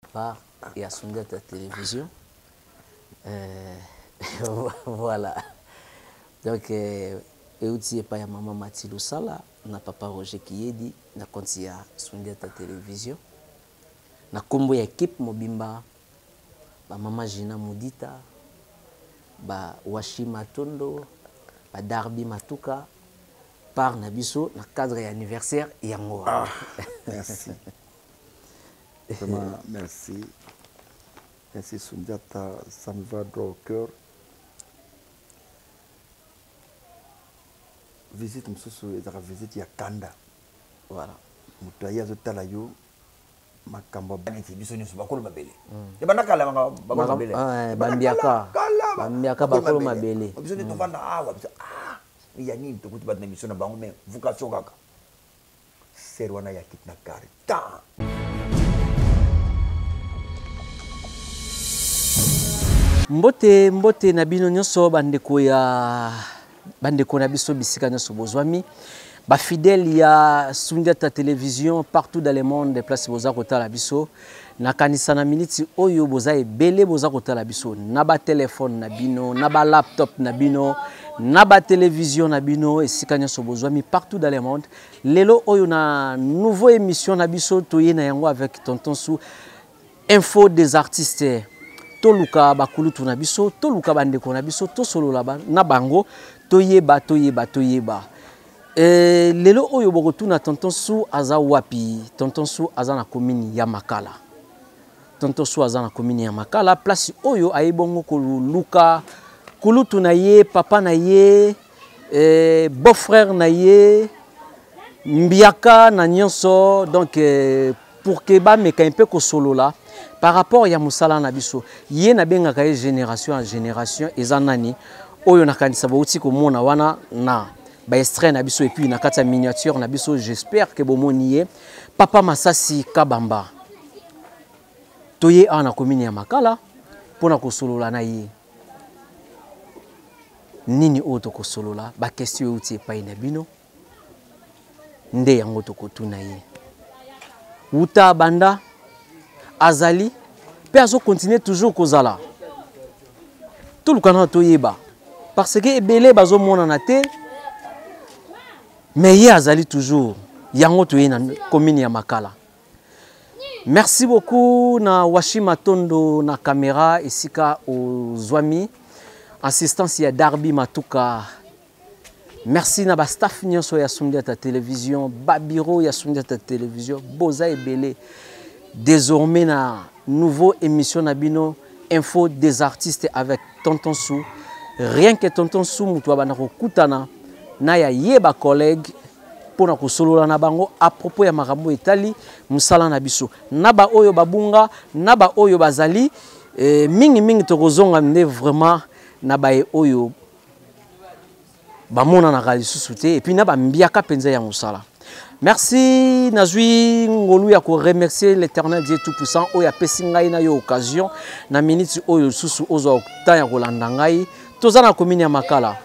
part et à Sundia ta télévision. Voilà. Donc, et aussi pas ya maman Mathilde Sala, na papa Roger Kiyedi, na konti ya Sundia ta télévision. Na kombo ya équipe mobimba, ba maman Gina Mudita, ba Washi Matondo, ba Darby Matuka, par Nabiso, na cadre et anniversaire Yango. Ah, merci. Vraiment, merci. Merci Sundiata, ça me va droit au cœur. Visite Moussou, visite Yakanda. Voilà. Moutaya Zotalayo, Makamba Baniti, Bisoni Subakolo Mabele. Et Banakala Mabele. Bambiaka. Bambiaka Bakolo Mabele. Bisoni Tovanda, ah, il y a une toute bonne émission à Bangome, Vocation Gaka. Serwana Yakit Nakari. Ta! Mbote na bino nyonso bandeko na biso bisika nyonso bozwami ba fidèle ya Sundia ta télévision partout dans le monde des places boza kotala biso na kanisa na minute oyo boza ebele boza kotala biso na ba téléphone na bino na ba laptop na bino na ba télévision na bino esika nyonso bozwami partout dans le monde lelo oyo na nouveau émission na biso toye na yango avec tonton Sou info des artistes toluka bakulutu na biso toluka bandeko na biso to solo na bango toyeba lelo oyo bokotuna tonton Sou aza wapi tonton Sou aza na commune ya Makala tonton Sou aza na commune ya Makala place oyo ayebongo koluka kulutu na ye papa na ye beau-frère na ye mbiaka na nyonso donc pour que ba meka un peu ko solo là par rapport à Moussala Nabiso, yé na benga kaye génération en génération ezanani oyo nakanisa bauti ko mona wana na ba extrait Nabiso et puis na kata miniature Nabiso j'espère que bomonié papa Masasi Kabamba toye ana commune ya Makala pona ko solola na ye nini oto ko solola ba question uti pa ina bino nde yango to ko tuna ye uta banda azali pe azo continuer toujours kozala tout le canal toyeba parce que ebele bazo mona na te mais ye azali toujours yango toye na commune ya Makala. Merci beaucoup na Washi Matondo na caméra esika ozwami assistance ya Darby Matuka. Merci na ba staff nyonso ya Sundia ta télévision ba bureau ya Sundia ta télévision boza ebele. Désormais, na nouveau émission Nabino info des artistes avec tonton Sou. Rien que tonton Sou mutu abana kutana na ya yeba collègue pour na solo na bango à propos ya makambo etali musala na biso. Naba oyo babunga, naba oyo bazali mingi tokozonga nde vraiment naba oyo bamona na kalisusu te et puis naba mbiaka penza ya musala. Merci Nazui Ngolu ya ko remercier l'Éternel Dieu Tout-Puissant oya pesingai na yo occasion na minute oyo susu ozo ta ya kolanda ngai toza na commune ya Makala.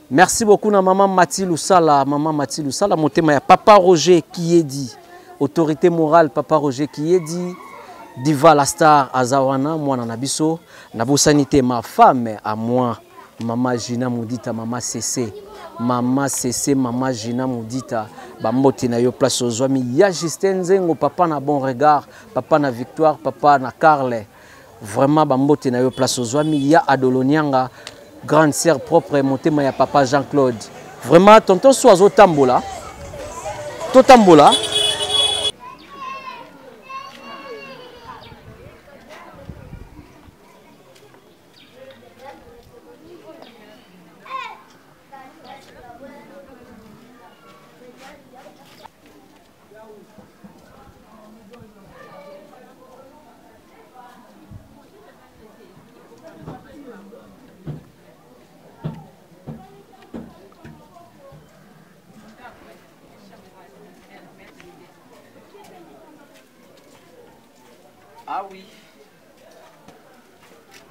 Merci beaucoup na maman Mathilde Sala motema ya papa Roger Kiyedi autorité morale papa Roger Kiyedi Diva la star azawana mwana na biso na bosanité ma femme à moi maman Gina Mudita maman CC maman Gina Mudita bambote na yo place ozwami ya Justin Nzengo papa na bon regard papa na Victoire papa na Carle vraiment bambote na yo place ozwami ya Adolonianga grande sœur propre motema ya papa Jean-Claude vraiment tonton Sou azo tambola to tambola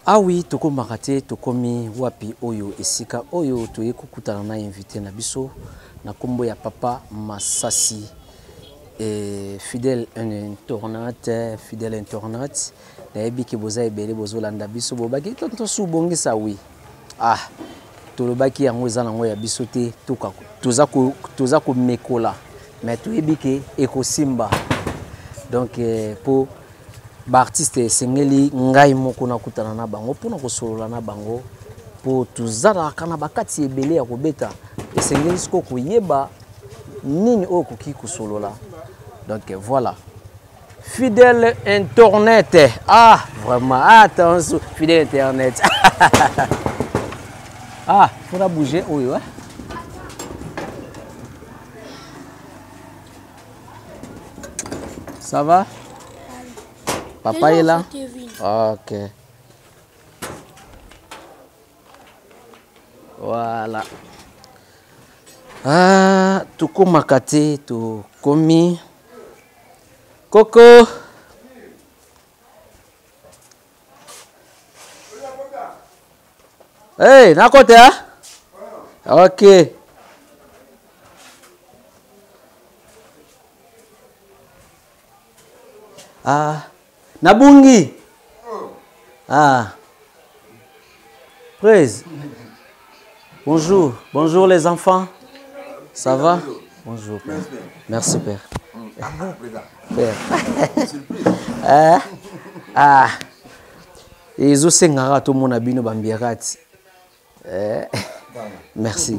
Ah oui, toko makate tokomi wapi oyo esika oyo toye kukutana na invité na biso na kombo ya papa Masasi et fidèle internaute nayebi ke boza ebele bozolanda biso bobaki tonto su bongisa oui ah tolobaki yango eza nango ya biso te toza komekola mais toyebi ke ekosimba donc po baartiste esengeli ngai moko nakutana na bango mpona kosolola na bango po tozalaka na bakati ebele ya kobeta esengeli siko koyeba nini oyo koki kosolola donc voilà fidèle internet ah vraiment attention fidèle internet ah faudra bouger oui ouais ça va papa est là ok voilà ah tokomaka te tokomi Coco hey na kote ah ok ah nabungi ah Praise bonjour bonjour les enfants ça va bonjour père merci père père ah ezosengaka tomona bino bambiaka ti merci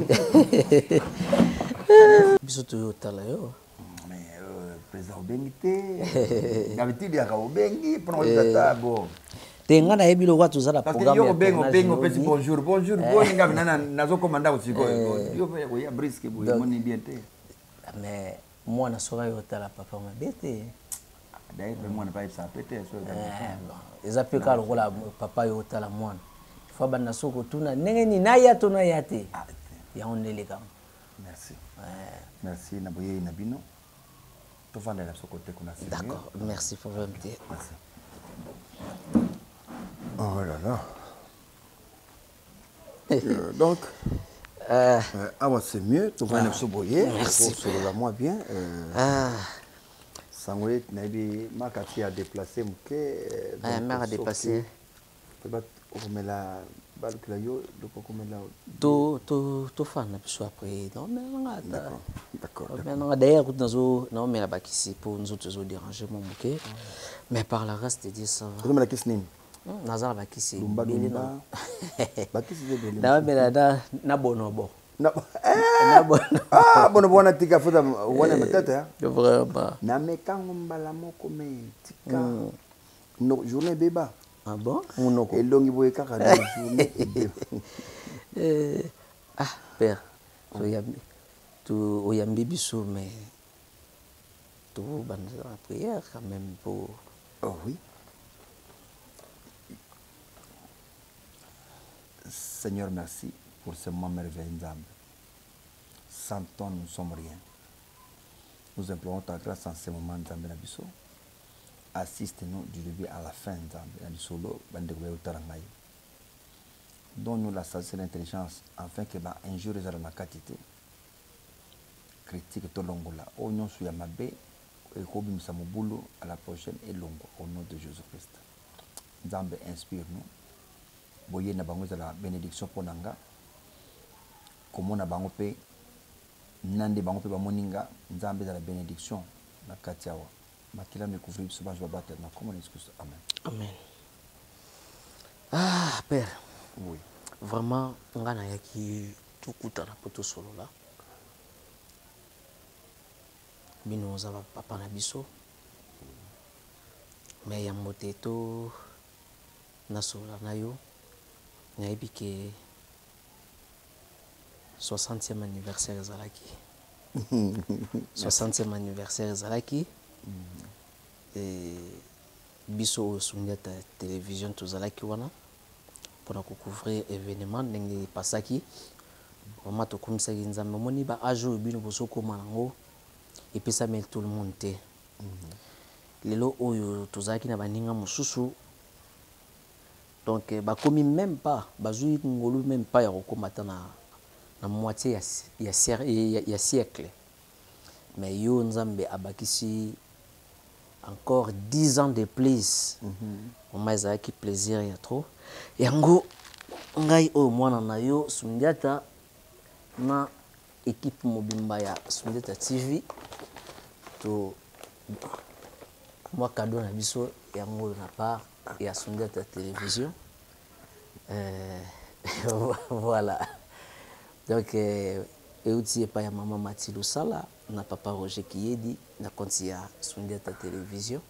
biso toyotala yo président obengi te ngabitidi yaka obengi mpona kolitata bon te nga nayebi lokwa toza na parce que yo obengi opesi bonjour bonjour boni ngabi nazokoma ndako sikoyo yo mpe koya briske boye moni bien te mais mwana soka yotala papa mabe te d'ailleurs mpe mwana payebisa pe te eza mpe kaka lokola papa yotala mwana fa banda soko tuna ndenge nini naya to naya te yango ndelekama merci merci na boyei na bino tovandela biso kote kuna d'accord merci pour l'inviter merci oh là là donc awa c'est mieux tovandela biso boye posolola moi bien sango ete nayebi makati ya déplacé moke mare a déplacé okomela balukila yo lokokomela tofanda biso après naomelanga d'accord omelanga d'ailleurs kuti naomela bakisi mpo nzoto ezodérange mo moke mais par la reste dire ça va ozomela kisi nini naza na bakisi bakisi ebele naomela na bonobo bonobo wana tika futa wana matata vraiment namekango mbala moko me tika journée beba ah bon munoko elongi boye kaka na journée ah père oyambi biso mais tobanda la prière quand même pour oh oui Seigneur merci pour ce moment merveilleux Nzambe sans toi nous ne sommes rien nous implorons ta grâce en ce moment Nzambe na biso assiste-nous du début à la fin Nzambe na lisolo bande ko yotala ngai donne-nous la sagesse et l'intelligence afin que ba injure ezala na quantité critique tolongola o nyonso ya mabe ekobimisa mobulu à la prochaine elongo au nom de Jésus-Christ Nzambe inspire-nous boye na bango ezala bénédiction mpona nga komona bango mpe nande bango mpe bamoninga Nzambe ezala bénédiction na kati awa makila mikouvrir biso banjo babata na komona Yesu Christ amen amen ah père oui vraiment nga nayaki tokutana mpo tosolola bino oza papa na biso mais yambo te to nasolola na yo nayebi ke 60e anniversaire ezalaki 60e anniversaire ezalaki biso oyo Sundiata télévision tozalaki wana mpona kocouvrir événement ndenge epasaki vraiment tokomisaki Nzambe omoni baage oyo bino bozokóma nango epesami tout le monde te lelo oyo tozalaki na baninga mosusu donc bakomi même pas bazwi ngolu même pas ya kokóma ta na moitié ya siècle mais yo nzambe abakisi encore 10 ans de plus. Vraiment ezalaki plaisir ya trop. Yango ngai oyo mwana na yo Sundiata na équipe mobimba ya Sundiata TV to moi cadeau na biso yango na part ya Sundiata Télévision. Voilà. Donc euti epai ya mama Mathilde Sala na papa Roger Kiyedi na konti ya Sundiata Télévision.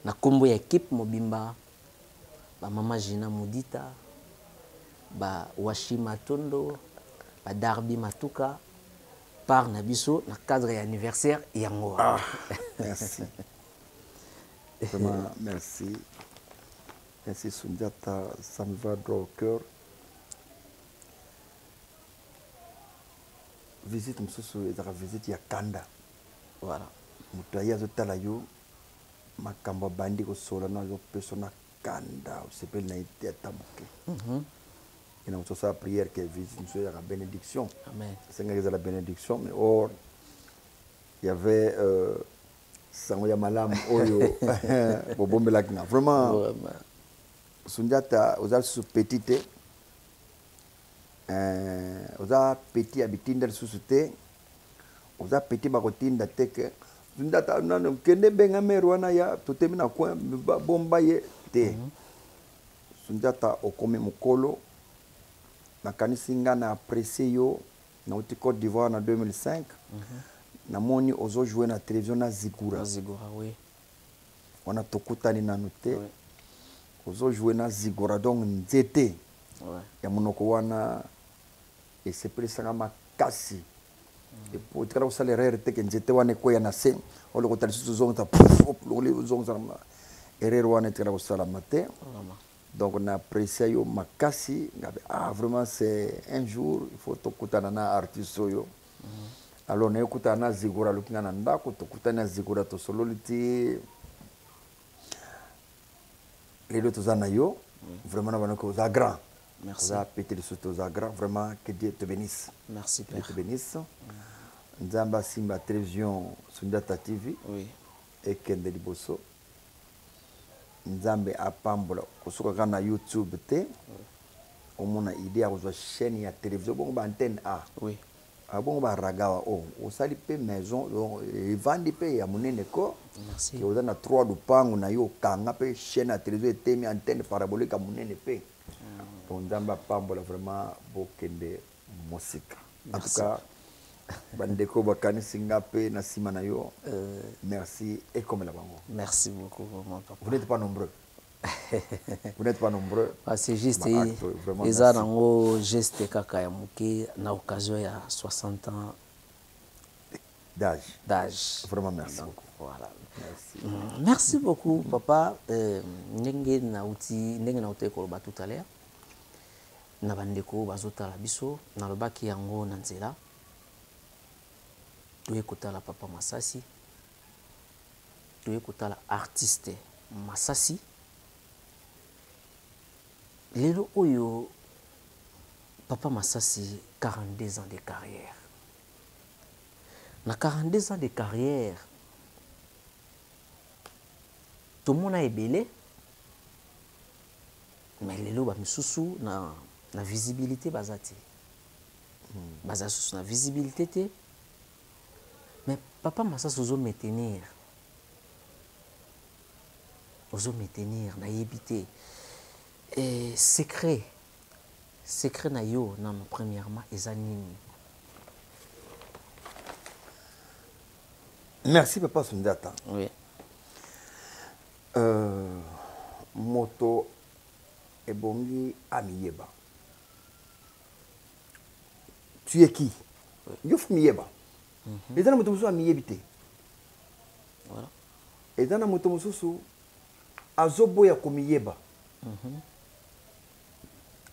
Na kombo ya équipe mobimba ba mama Gina Mudita, ba Washi Matondo, ba Darby Matuka par na biso na cadre ya anniversaire yango. Merci. Vraiment, merci. Merci Sundiata, ça me va droit au cœur. Visite msusu ezaka visite ya kanda. Voilà. Mutaya zotala yo makambo bandi ko sola na yo persona kanda usepeli na ite atamuke. Ina msosa prière que visite msusu ya bénédiction. Amen. C'est la bénédiction mais or il y avait sango ya malamu oyo bobombela kinga. Vraiment Sundiata oza su petite oza petit abitinda lisusu te oza petit bakotinda te ke Sundiata nano kende benga mero wana ya totemi na coin bomba ye te. Sundiata okomi mokolo nakanisi nga na apprécier yo na uti Côte d'Ivoire na 2005 namoni ozo jouer na télévision na Zigura. Zigura, oui. Wana tokutani nanu te. Ozo jouer na Zigura donc nzete. Ouais. Ya monoko wana et c'est presque makasi. Et pour tra usale rere te ke nzete wana ko ya na se olo ko tali susu zonga lo le zonga ma erreur wana tra usala mate. Donc on a apprécié yo makasi ngabe vraiment c'est un jour il faut tokutana na artiste yo. Alors na yokutana na Zigura lukinga na ndako tokutana na Zigura to sololiti les deux ans yo vraiment na ko za grand. Merci. Ça pété de surtout za grand vraiment que Dieu te bénisse. Merci Père. Dieu te bénisse. Nzamba simba télévision Sundiata TV. Oui. Et kende liboso. Nzambe apambola kosuka kana YouTube te. Omona idée à chaîne ya télévision bon ba antenne A. Oui. Abongo ba ragawa o osali pe maison et vandi pe ya munene ko. Merci. Ki oza na 3 lupango na yo kanga pe chaîne ya télévision etemi antenne parabolique munene pe. Donc Nzamba pambola vraiment bokende musika. En tout cas bandeko bakani singape na sima na yo. Merci et comme la bango. Merci beaucoup vraiment papa. Vous n'êtes pas nombreux. Vous n'êtes pas nombreux. C'est juste ils ont un geste kaka ya muke na occasion ya 60 ans d'âge. Vraiment merci. Donc, voilà. Merci. Merci beaucoup papa. Ndenge na uti koloba tout à l'heure. Na bandeko bazotala biso na lobaki yango na nzela. Toye kotala papa Masasi. Toye kotala artiste Masasi. Lelo oyo papa Masasi 42 ans de carrière. Na 42 ans de carrière. Tout le monde a ebele. Mais lelo ba misusu na visibilité bazati. Bazasusu na visibilité te. Mais papa Masasi ozo maintenir. Ozo maintenir na yebité. Et secret na yo na premièrement ezanini. Merci papa Sundiata. Oui. Moto ebongi amiyeba. Tu es qui? Yo fumiyeba. Ezana moto mususu amiyebite. Voilà. Ezana moto mususu azoboya komiyeba.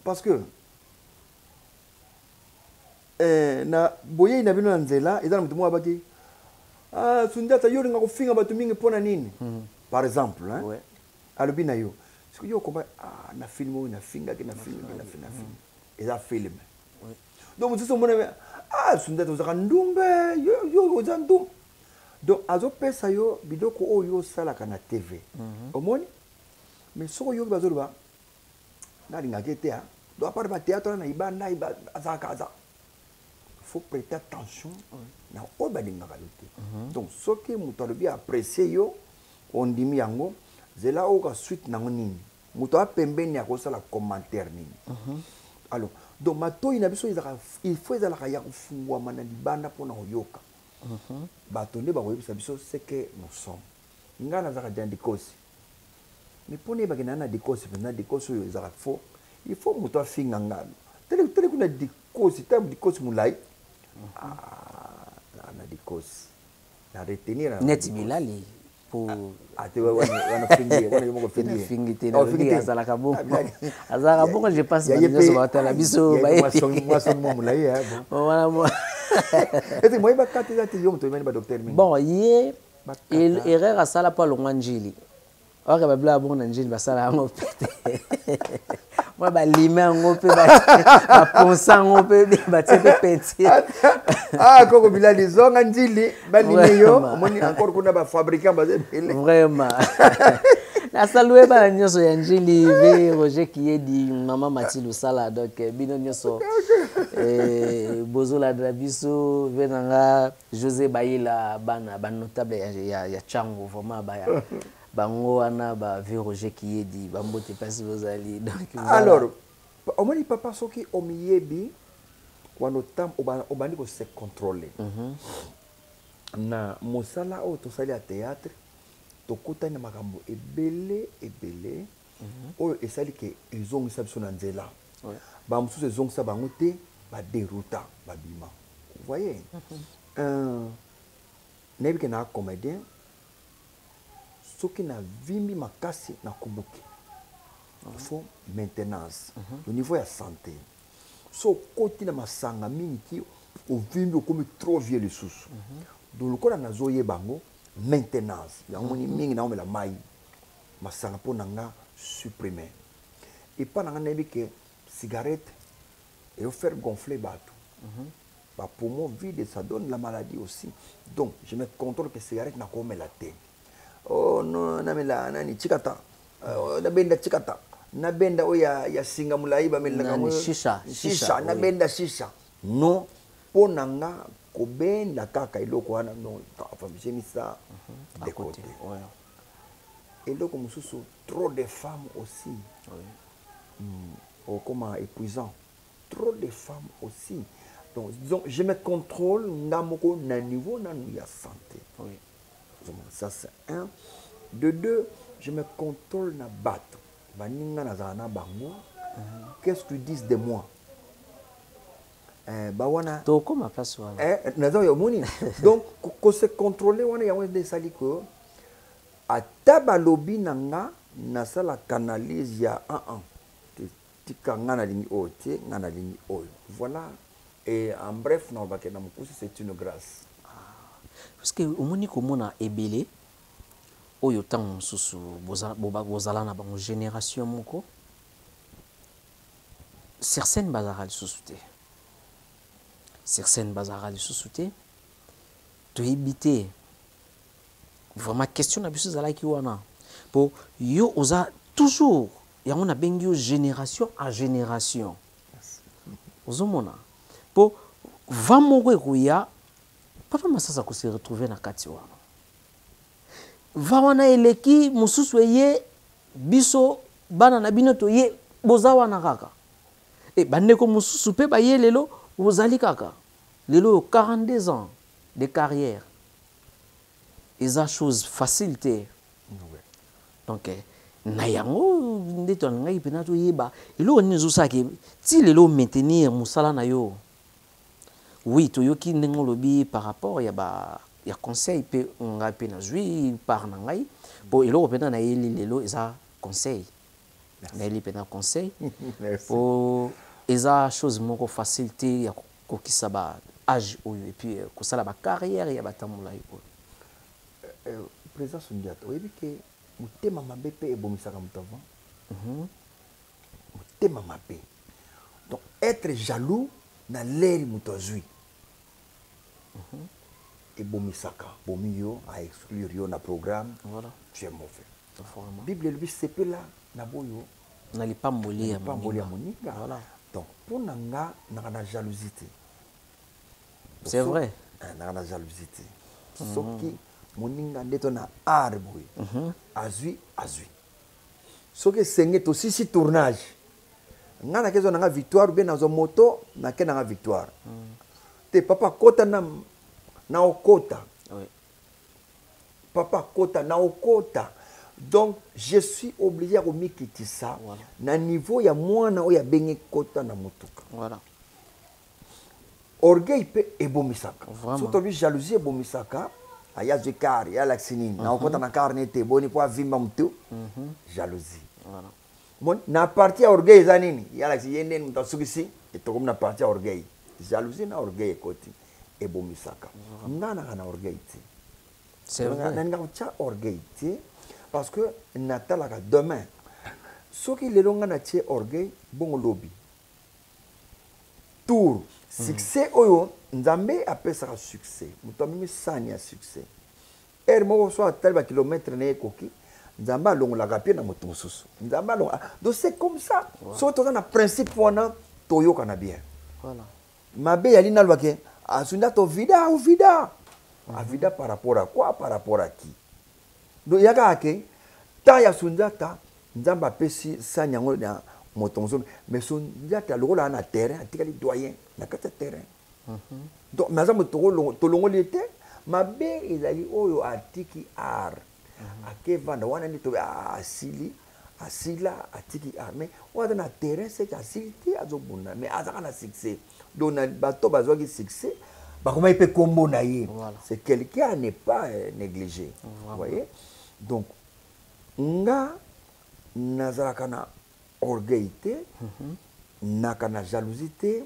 Parce que na boye na bino nzela ezana mutu mwa baki Sundiata yo linga kofinga batu mingi pona nini par exemple hein Ouais. alobi na yo parce que yo komba na film na finga ke na film eza film donc mosusu omona sunda tozaka ndumbe yo oza ndumbe donc azopesa yo biloko oyo osalaka na tv omoni mais soko yoki bazoloba nalingaki te donc apart batéâtre na ibanda azalaka aza faut prêter attention na oyo balingaka yo te donc soki moto alobi apprécie yo ondimi yango zela oyoka suite nango nini moto apembeni akosala commentaire nini alors donc matoi na biso il faut ezalaka ya kofungwama na libanda mpona koyoka bato nde bakoyebisa biso ce que nous sommes ngai nazalaka dia dikosi mais mpona yebakenda na dikosi mpenza dikosi oyo ezalaka fo il faut moto afinga ngano tele kuna dikosi ta dikosi molai na dikosi na retenir neti bilali pour ate wana fingi te na fingi azalaka bongo azalaka bongo je pense que batala biso moi mo molai voilà moi et moi ba katela te yo moto meni ba docteur meni bon ye erreur asala pa longwa njili oka babla bongo na njili basala yango pete moi balime yango mpe baponsa yango mpe batie mpe peinture koko bilali zonga njili balime yo omoni encore kuna bafabrikant bazebele vraiment nasalue bana nyonso ya njili ve Roger Kiyedi mama Mathilde Sala donc bino nyonso bozolanda biso ve nanga José Bayila bana banotable ya Chango vraiment baya bango wana ba ve Roger Kiyedi bambote pasi bozali donc alors omoni papa soki omiyebi wano tam obandi ko se contrôler na mosala o tosali ya théâtre tokutani na makambo ebele oyo esali ke ezongisa biso na nzela bamosusu ezongisa bango te baderuta babima vous voyez nayebi ke na comédien soki na vimbi makasi na kubuki il faut maintenance au niveau ya santé so koti na masanga mingi ti ovimbi okomi trop vieux lisusu donc lokola nazoyeba bango maintenance yango ni mingi na omela mai masanga mpo na nga supprimer epa na nga nayebi ke cigarette faire gonfler bato bapoumon vide ça donne la maladie aussi donc je me contrôle que cigarette nakomela te oh non namela nani chikata nabenda chikata nabenda oya ya singa mulai bamelaka mo shisha nabenda shisha non mpo na nga kobenda kaka eloko wana non afamisemi ça de côté eloko mosusu trop de femmes aussi comment épuisant trop de femmes aussi donc disons je me contrôle ngamoko na niveau nanu ya santé ça c'est un de deux je me contrôle na bato baninga nazala na bango qu'est-ce qu'ils disent de moi bawana to koma place wana naza yo moni donc ko se contrôler wana yango de sali ko ata balobi nanga nasala canalise ya tika ngana lingi oyo te ngana lingi oyo voilà et en bref na bakena mokusi c'est une grâce parce que omoni komona ebele oyo tango mosusu bozala na bango génération moko certaines bazara lisusu te certaines bazara lisusu te toyebi te vraiment question na biso ezalaki wana mpo yo oza toujours yango nabengi yo génération à génération ozomona mpo va moko ekoya papa masasa kose retrouver na kati wana va wana eleki mosusu eye biso bana na bino toye boza wana kaka bandeko mosusu mpe baye lelo bozali kaka lelo 42 ans de carrière eza chose facile te donc na yango nde tolingai mpena toyeba eloko nini ezosalaki ti lelo maintenir mosala na yo oui toyoki ndenge olobi par rapport ya conseil mpe ngai mpe nazwi part na ngai mpo eloko mpena nayeli lelo eza conseil nayeli mpena conseil mpo eza chose moko facile te ya kokisa ba age oyo epuis kosala bacarrière ya batambolai oyo président Sundiata oyebi ke motema mabe mpe ebomisaka moto avant motema mabe donc être jaloux na leri moto azwi ebomisaka bomi yo a exclure yo na programme Voilà. tu es mauvais Vraiment. bible elobi sepela na boyo Na lipamboli ya pamboli ya moninga. moninga Voilà. donc mpo na nga naka na jalousie te C'est vrai. naka na jalousie te soki moninga nde to na art boye azwi soki esenge tosisi tournage nga nake zwa nanga victoire bien nazwa moto nake nanga victoire te papa kota na okota Oui. papa kota na okota donc je suis obligé ya komikitisa Voilà. na niveau ya mwana oyo abenge kota na motuka Voilà. orgueil mpe ebomisaka Vraiment. so tolobi jalousie ebomisaka aya azwi kare ya alakisi nini na okota na kare nete eboni mpo avimba motu jalousie Voilà. na parti ya orgueil eza nini ya alakisi ye ndeni moto asukisi etokomi na parti ya orgueil jalousie na orgueil ekoti ebomisaka nga naka na orgueil te C'est vrai. naninga kotya orgueil te parce que natalaka demain soki lelo nga natie orgueil bongo lobi tour succès oyo nzambe apesaka succès moto amemi sani ya succès ere moko so atali bakilometre na ye ekoki nzambe alongolaka mpe na moto mosusu nzambe alongola donc c'est comme ça soki toza na principe wana toyokana bien Voilà. mabe yali nalobake asunda tovida ovida avida par rapport à quoi par rapport à qui donc yaka ake ta ya sunjata nzambe apesi sani yango na moto mosusu mais sunjata lokola na terrain atikali doyen na kati ya terrain donc mais aza moto tolongoli te mabe ezali oyo atiki art akevanda wana nde tobe asila atiki art mais oyo aza na terrain seke asili te azobunda mais azaka na succès donc na bato bazwaki succès bakomaki mpe kombo na ye c'est quelqu'un à ne pas négliger vous voyez donc nga nazalaka na orgueil te naka na jalousie te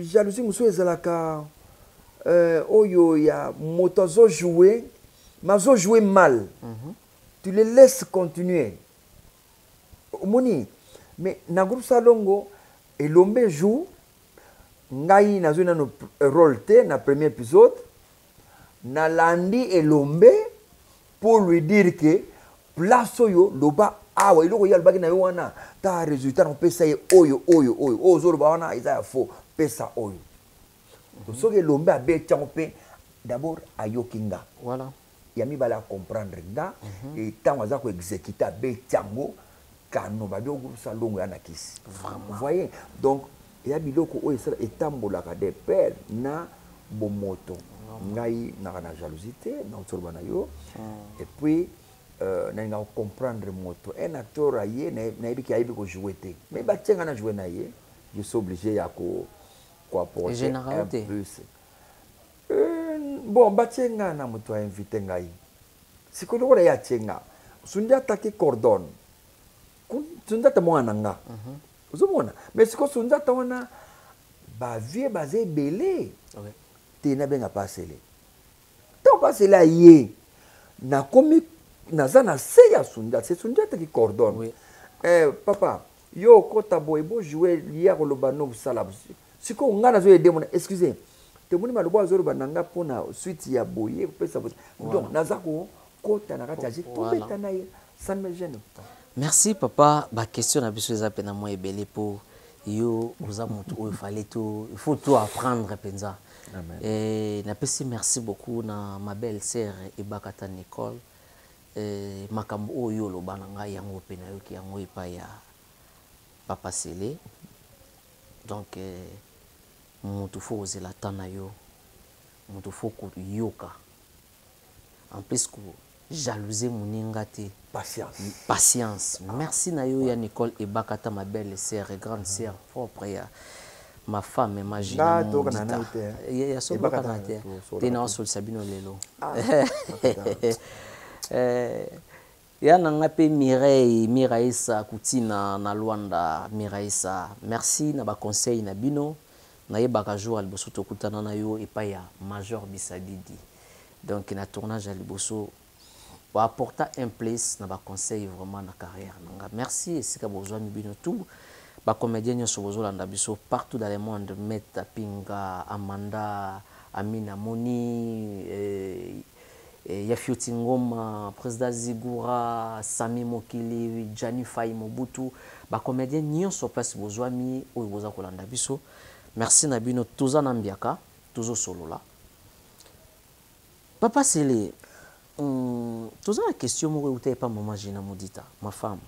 jalousie mosusu ezalaka oyo ya moto azojoue mais azojoue mal tu le laisses continuer omoni mais na groupe salongo elombe jour ngai nazwi nano rôle te na premier épisode nalandi elombe pour lui dire que place oyo loba awa eloko ya lobaki na yo wana ta résultat napesa ye oyo ozoloba wana eza ya faux pesa oyo soki elombe abetiango mpe d'abord ayoki nga ya mibale acomprendre nga etango aza koexécute abetiango kano babi ogroupe longo ya na kisi vous voyez donc eya biloko oyo esala etambolaka de père na bomoto ngai naka na jalousie te naotoloba na yo et puis nalinga comprendre moto un acteur aye nayebiki ayebi kojoue te mais batienga na joue na ye je suis obligé ya koapporter un plus bon batienga na moto ainvite ngai sikoyo lokola ye atienga sundi ataki cordon sunzata mwana nga ozomona mais sikoyo sunzata wana bavie baza ebele te nabenga pasele ntango pasele aye nakomi naza na se ya sunzata se sunzata ki cordon papa yo okota boye bojoue lia koloba no bosala sikoyo nga nazoyede mona excuse temoni malobo azoloba na nga mpona suite ya boye kopesa donc naza kokota na kati ya je tobeta na ye ça ne me gêne pas. Merci papa. Ma question na biso eza pena moi ebele po yo oza moto oyo fallait tout il faut tout apprendre penza. Et na pesi merci beaucoup na ma belle sœur Ebakata Nicole. Makambo oyo lobana nga yango pena yo ki yango epa ya papa Sele. Donc moto fo ozela tana yo. Moto fo ko yoka. En plus ko jalousie moninga te. Patience. Merci na yo ya Nicole Ebakata, ma belle sœur et grande sœur propre ya ma femme et ma jeune ya so bakana te tena so sabino lelo ya nanga pe Miraisa Kutina na Luanda Miraisa merci na ba conseil na bino na yebaka jour alboso to kutana na yo epa ya Major Bisadidi donc na tournage alboso va apporter un place na ba conseil vraiment na carrière nanga merci et sika bozwa mibino tout ba comédien nyonso bozolanda biso partout dans le monde, Meta Pinga, Amanda, Amina Moni, Yafioti Ngoma, Président Zigura, Sami Mokili, Gianni Faye Mobutu, ba comédien nyonso place bozwami oyo boza kolanda biso. Merci na bino toza na mbiaka, tozo solola. Papa Sele, toza la question moko uta pas maman Gina Modita, ma femme.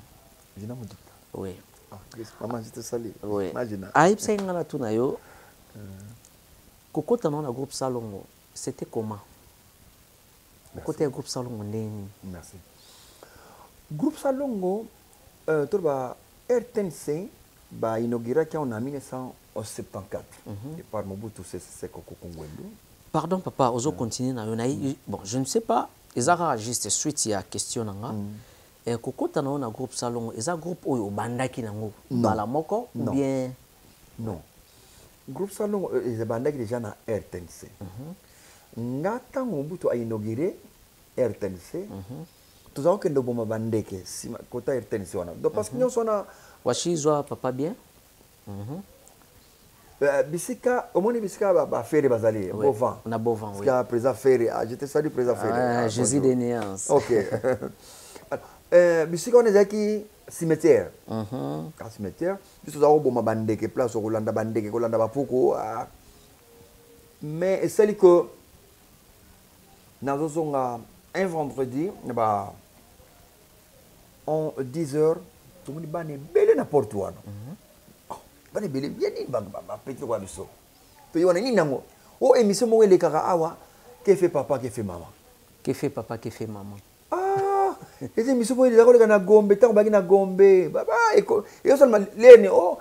Gina Modita. Oui. Maman, je te salue. Oui. Imagine. Aïe, c'est un tout nayo. Koko t'en a groupe Salongo. C'était comment? Côté groupe Salongo ndeni. Merci. Groupe Salongo, tout ba RTNC, ba inauguré en 1974. Et par Mobutu Sese Koko Kongwendo. Pardon papa, ozo continue na yo na bon, je ne sais pas. Ezara juste suite ya question nanga. Et Koko t'en a groupe Salongo. Eza groupe oyo bandaki nango. Bala moko ou bien non. Groupe Salongo eza bandaki déjà na RTNC. Ngata Mobutu a inauguré RTNC. Tout ça que nous avons bandeke si côté RTNC wana. Donc parce que nous sommes washizwa papa bien. Bisika, au moins bisika ba faire bazali Bovan. On a Bovan oui. Parce que président Ferré, j'étais salut président Ferré. Jésus des néances. OK. Bisika on est qui cimetière. Cimetière, juste ça bon bandeke place au Rolanda bandeke, Rolanda bapoko. Mais c'est que nous avons un vendredi, en 10h, tout le monde est belé na porte wana. Bane belé bien ni ba petit quoi biso. To yona ni nango. O émission mo le kaka awa, que fait papa, que fait maman. Que fait papa, que fait maman. Ah, les émissions mo le kaka na Gombe, tant ba na Gombe. Baba eko, yo seulement lene oh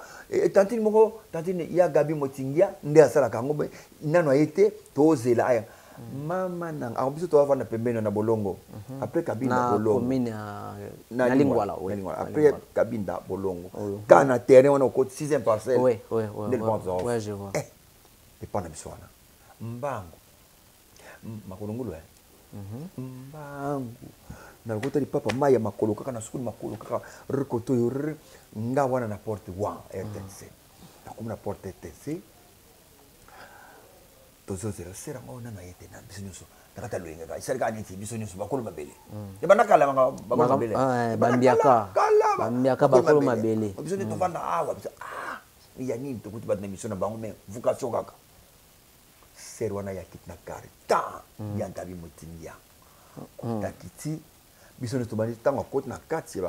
tantine moko, tantine ya Gabi Motingia, nde asala kango nano été tozela aya. Mama nang ako biso to avana pembeni na Bolongo. Après Kabinda Bolongo. Na Lingwala, oui. Après Kabinda Bolongo. Quand na terrain on a côté 6e parcelle. Oui. Ouais, je vois. Et pas na biso wana. Mbangu. Makolongo lwa. Mbangu. Na côté di papa maya makolo kaka na sukulu makolo kaka rekoto yo nga wana na porte wa RTNC. Na comme na porte RTNC. Tozozela sera ngona na yete na biso nyuso nakata loyenga ka isari ka niti biso nyuso bakolo mabele e banakala bakolo mabele bambiaka bakolo mabele biso ne tovanda awa biso ya nini tokuti batna mission na bango mais vocation kaka sera wana ya kitna karta ya Gabi Motingia takiti biso ne tobandi tango koti na kati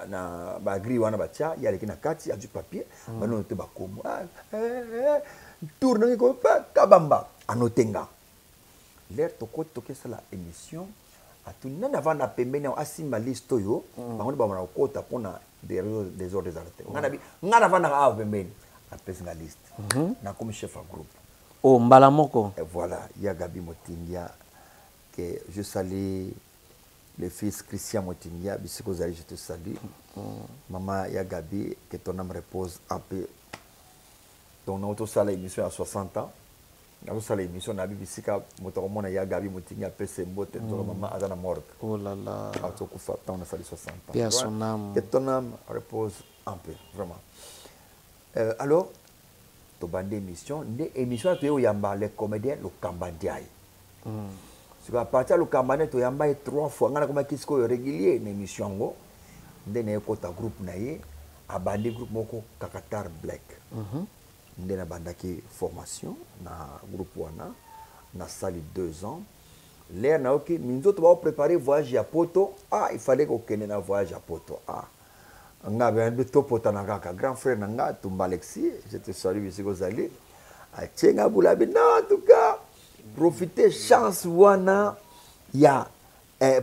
na ba gri wana batia ya leki na kati ya du papier bano te bakomo tourne ko kabamba anotenga l'air toko sala émission atuna na vana pembeni asimba liste yo bango ba mona kota pona des ordres des arrêtés ngana vana a pembeni apesi na liste na comme chef à groupe oh mbala moko et voilà il y a Gabi Motingia que je salue le fils Christian Motingia bisiko zali je te salue maman ya Gabi que ton âme repose en paix. Donc, nous avons l'émission à 60 ans. Nous avons l'émission à Bibisika, nous ya Gabi Motingia, PC Mbote, maman Adana morte. Oh là là. On a fait 60 ans. Père son âme. Que ton âme repose en paix, vraiment. Alors, tu as une émission. L'émission, tu as les comédiens, le Kambandiaï. À partir du Kambandiaï, tu as 3 fois. On a régulier une émission. Tu as un groupe, un groupe moko Kakatar Black. Ndena bandaki formation na groupe wana na sali 2 ans l'air na ok minzoto ba préparer voyage à Poto il fallait qu'on kenne na voyage à Poto nga be to pota na kaka grand frère na nga Tumba Alexis je te salue bisiko zali a tchenga bulabi na en tout cas profiter chance wana ya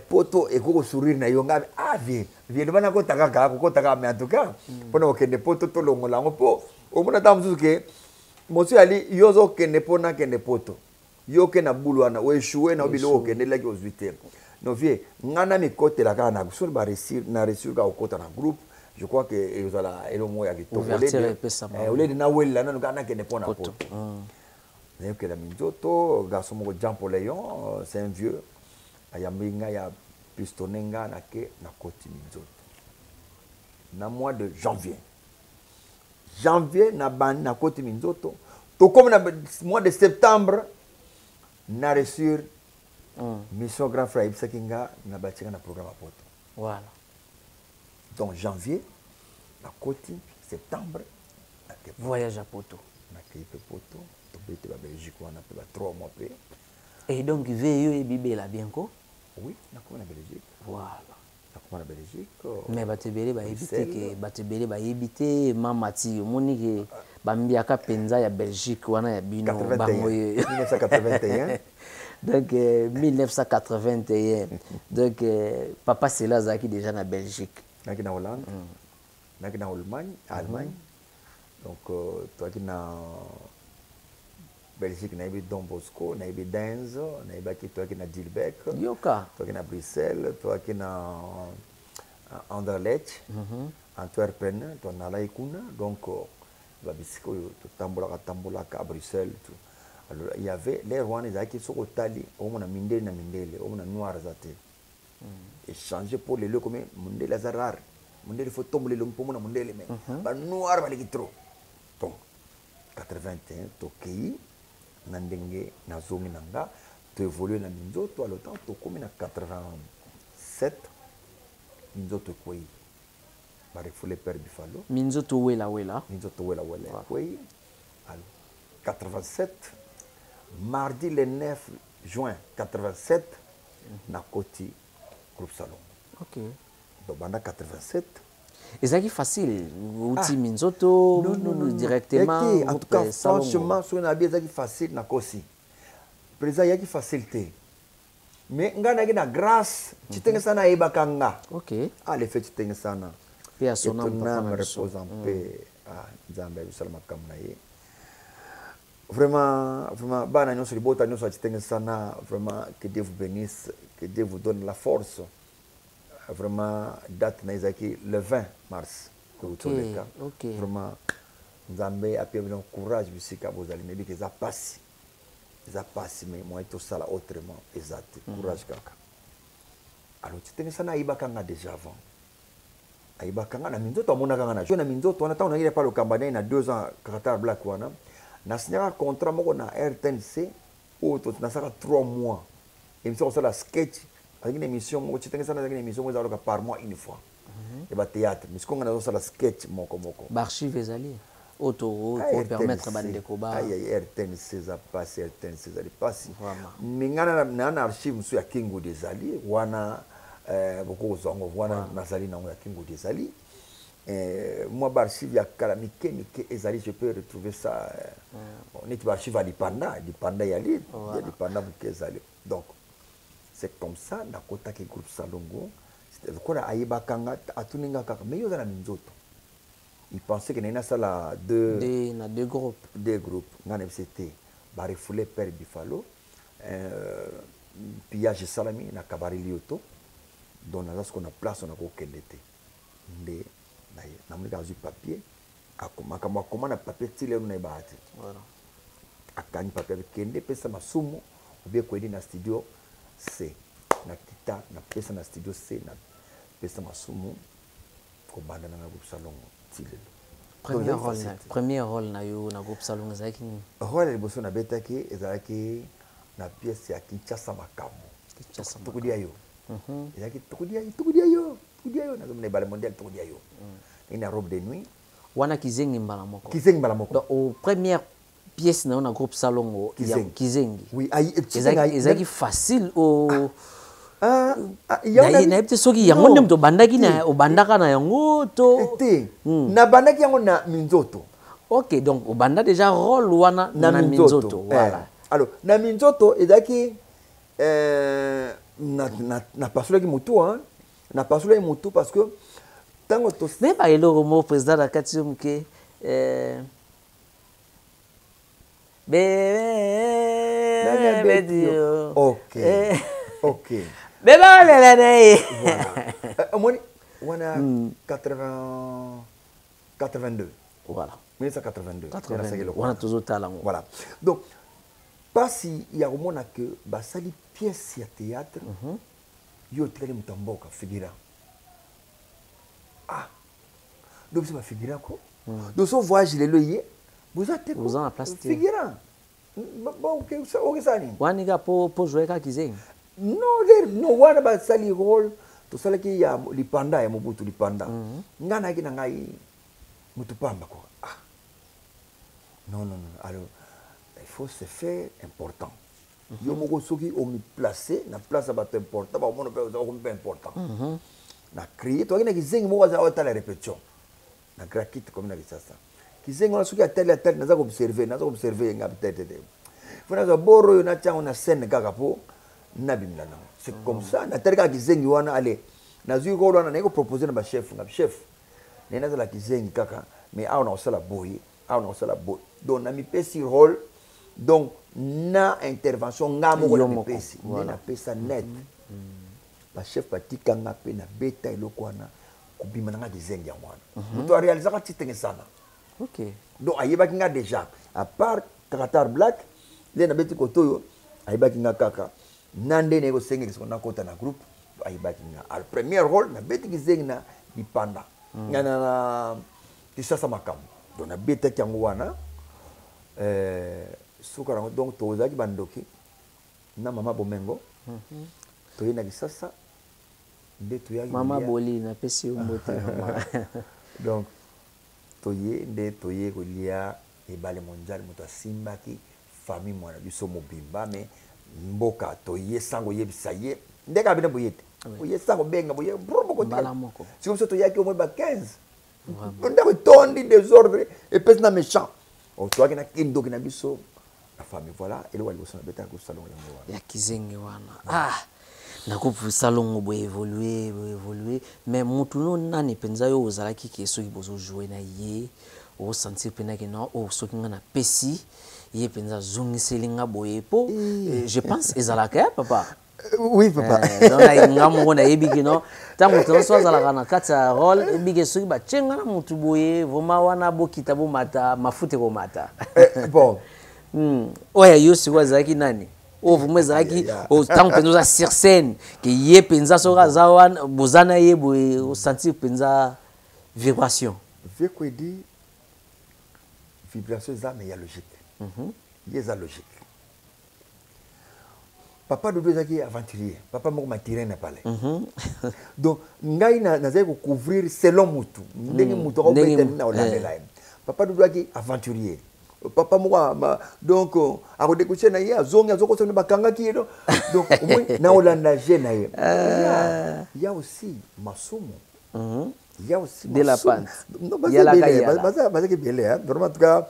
Poto et ko sourire na yo nga vie bana ko taka ko taka mais en tout cas pona ko kenne Poto to longola ngo au moins dans tout que monsieur ali yozo kende pona kende Poto yo ke na bulwana o échoué na bilo kende la 18e no vie ngana mi côté la kana sur ba réussir na réussir ka okota na groupe je crois que ezala elo moya ki to olé na wela na ngana kende pona Poto mais que la minzoto garçon mo Jean Paul Léon c'est un vieux ayambinga ya pistonenga na ke na koti minzoto na mois de janvier janvier na koti minzoto to comme na mois de septembre na reçu mission grand frère Ibsakinga na batika na programme à poto. Voilà. Donc janvier na koti septembre voyage à poto. Na keipe poto to bete ba Belgique wana pe ba 3 mois pe. Et donc veilleux et bibela bien ko? Oui, na ko na Belgique. Voilà. Na Belgique. Mais batebele ba éviter que batebele ba éviter mamati monique bambiaka penza ya Belgique wana ya bino bango 1981. Donc 1981. Donc papa Sela zaki déjà na Belgique. Naki na Hollande. Naki na Allemagne. Donc toi qui na Belgique na ibi Don Bosco, na ibi Denzo, na ibi toi qui na Dilbeek. Yoka. Toi qui na Bruxelles, toi qui na Anderlecht, Antwerpen, toi na Laikuna. Donc babisiko to tambola à Bruxelles tout. Alors il y avait les Rwandais qui sont au Tali, au mona mindele na mindele, au mona noir zate. Échanger pour les lieux comme mindele zarar. Mindele faut tomber le pour mona mindele mais ba noir ba les trop. Donc 81 tokei nandenge na zomi nanga to évoluer na minzoto à l'autant to comme na 87 minzoto koi ba refoulé père Bifalo minzoto wela koi alors 87 mardi le 9 juin 87 na koti groupe salon. OK. Donc banda 87 ezaki facile outi minzoto non directement en tout cas franchement sur na bien ezaki facile na kosi président yaki facilité mais ngana na grâce titenge sana ebakanga. OK. Le fait titenge sana pe asona me repose en paix nzambe salama kamna ye vraiment bana nyonso libota nyonso titenge sana vraiment que Dieu vous bénisse, que Dieu vous donne la force. Vraiment date na ezaki le 20 mars OK. Vraiment nzambe a permis le courage bisika bozali mais que ça passe mais moi tout ça là autrement exact courage kaka. Alors tu tenais ça na ibakanga déjà avant ibakanga na minzoto amona kanga na na minzoto on attend on pas le Kambane na 2 ans Qatar Black wana na signé un contrat moko na RTNC ou tout na ça 3 mois et me ça la sketch avec une émission moi tu tenais ça dans une émission par mois une fois et ba théâtre mais ce qu'on a dans la sketch moko archive ezali auto pour permettre bande koba RTNC ça passe RTNC ça passe mais ngana na archive sur ya Kingo des Ali wana beaucoup zongo wana nazali na ya Kingo des Ali moi archive ya kalamike mike ezali je peux retrouver ça on est archive à dipanda yali dipanda mike ezali donc c'est comme ça na kota ke groupe Salongo c'était quoi aiba kanga atuninga kaka mais yo za na minzoto il pensait que na sala deux groupes ngana FCT ba refoulé père Bifalo pillage salami na kabari lioto donc na ce qu'on a place on a ko kendete ndé na mulika zu papier akoma na papier tile na ibati voilà akani papier kende pesa masumu ubie kwedi na studio C na kita na pesa na studio C na pesa masumu ko banda na groupe Salongo tilelo premier rôle na yo na groupe Salongo zaki rôle le bosso na betaki ezaki na pièce ya Kinshasa Makambo tukudia yo ezaki tukudia yo na zone bale mondial tukudia yo ina robe de nuit wana kizengi mbala moko donc au première pièce na groupe Salongo ya kizengi oui ezaki facile au ya na epte soki yango ndem to bandaki na obandaka na yango to na bandaki yango na minzoto. OK, donc obanda déjà rôle wana na minzoto voilà. Alors na minzoto ezaki na pasolaki mutu na pasolaki mutu parce que tango to mais ba eloko mo président da katium ke OK. Beba la dai. Voilà. Wana 82. Voilà. 1982. Wana toujours talent. Voilà. Donc pas si il y a au monde que basali pièce ya théâtre. Yo tikali mutamboka figura. Donc c'est ma figura ko. donc so voyage lelo ye boza te Vous en place te. figurant bon ok ça ni Waniga po jouer ka kizengi. non wana basali rôle tosalaki ya lipanda ya Mobutu lipanda nga nayaki na ngai mutu pamba quoi non alors il faut se faire important yo moko soki omi placé na place ya bato important baomona mpe ozala komi mpe important na créé toyaki na kizengi moko azala otala répétition na grakite komi na kisasa kizengi wana soki atali naza koobserve nga peut-être fo nazwa boro oyo natiango na scène kaka po nabimela nango c'est comme ça natali kaka kizengi wana ale nazwi role wana naye kopropose na bachef nga chef naye nazala kizengi kaka mais awa na kosala boye donc namipesi rôle donc na intervention nga moko namipesi nde napesa net bachef batikanga mpe nabeta eloko wana kobima na nga kizengi yango wana moto arealizaka titenge sana donc ayebaki nga déjà à part Kakatar Black nde nabeti koto oyo ayebaki nga kaka na nde naye kosengeli soko nakota na groupe ayebaki nga al premier rôle nabeti kizengi na lipanda na kisasa makambo donc nabetaki yango wana suka nango donc tozalaki bandoki na mama Bomengo toye na kisasa nde toyaki mama boli napesi yo mbote donc toye kolia ebale mondial moto asimbaki famille mwana biso mobimba mais mboka toye sango yebisa ye ndeka bina boye te oye sango benga boye bromoko te si comme ça toyaki au moins ba 15 ndako tondi désordre et pèse na méchant toyaki na kindoki na biso la famille voilà et le wali bosana beta ko salon ya kizengi wana nakopu salon bo évoluer mais mutu no nani penza yo ozalaki ke soki bozo jouer na ye o sentir pena ke non o soki ngana pesi ye penza zungiseli nga boye po je pense ezalaka papa oui papa donc nga mo na yebiki no tango transfer zalaka na kata rôle ebike soki ba chenga na mutu boye voma wana bokita bo mata mafute ko mata bon oya yo sikwa zaki nani o vuma zaki o tango penza sur scène ke ye penza soka zawan bozana ye boye o sentir penza vibration veko di vibration za mais ya logique yeza logique papa Doudou ezaki aventurier papa moko matiré na pale donc ngai nazali ko couvrir selon mutu ndenge mutu akobeteli na olandela ye papa Doudou aki aventurier papa moko donc akodekuche na ye azongi azokosana bakangaki ye donc na olanda je na ye il y a aussi masumu il y a aussi de la pente bazaki bele vraiment en tout cas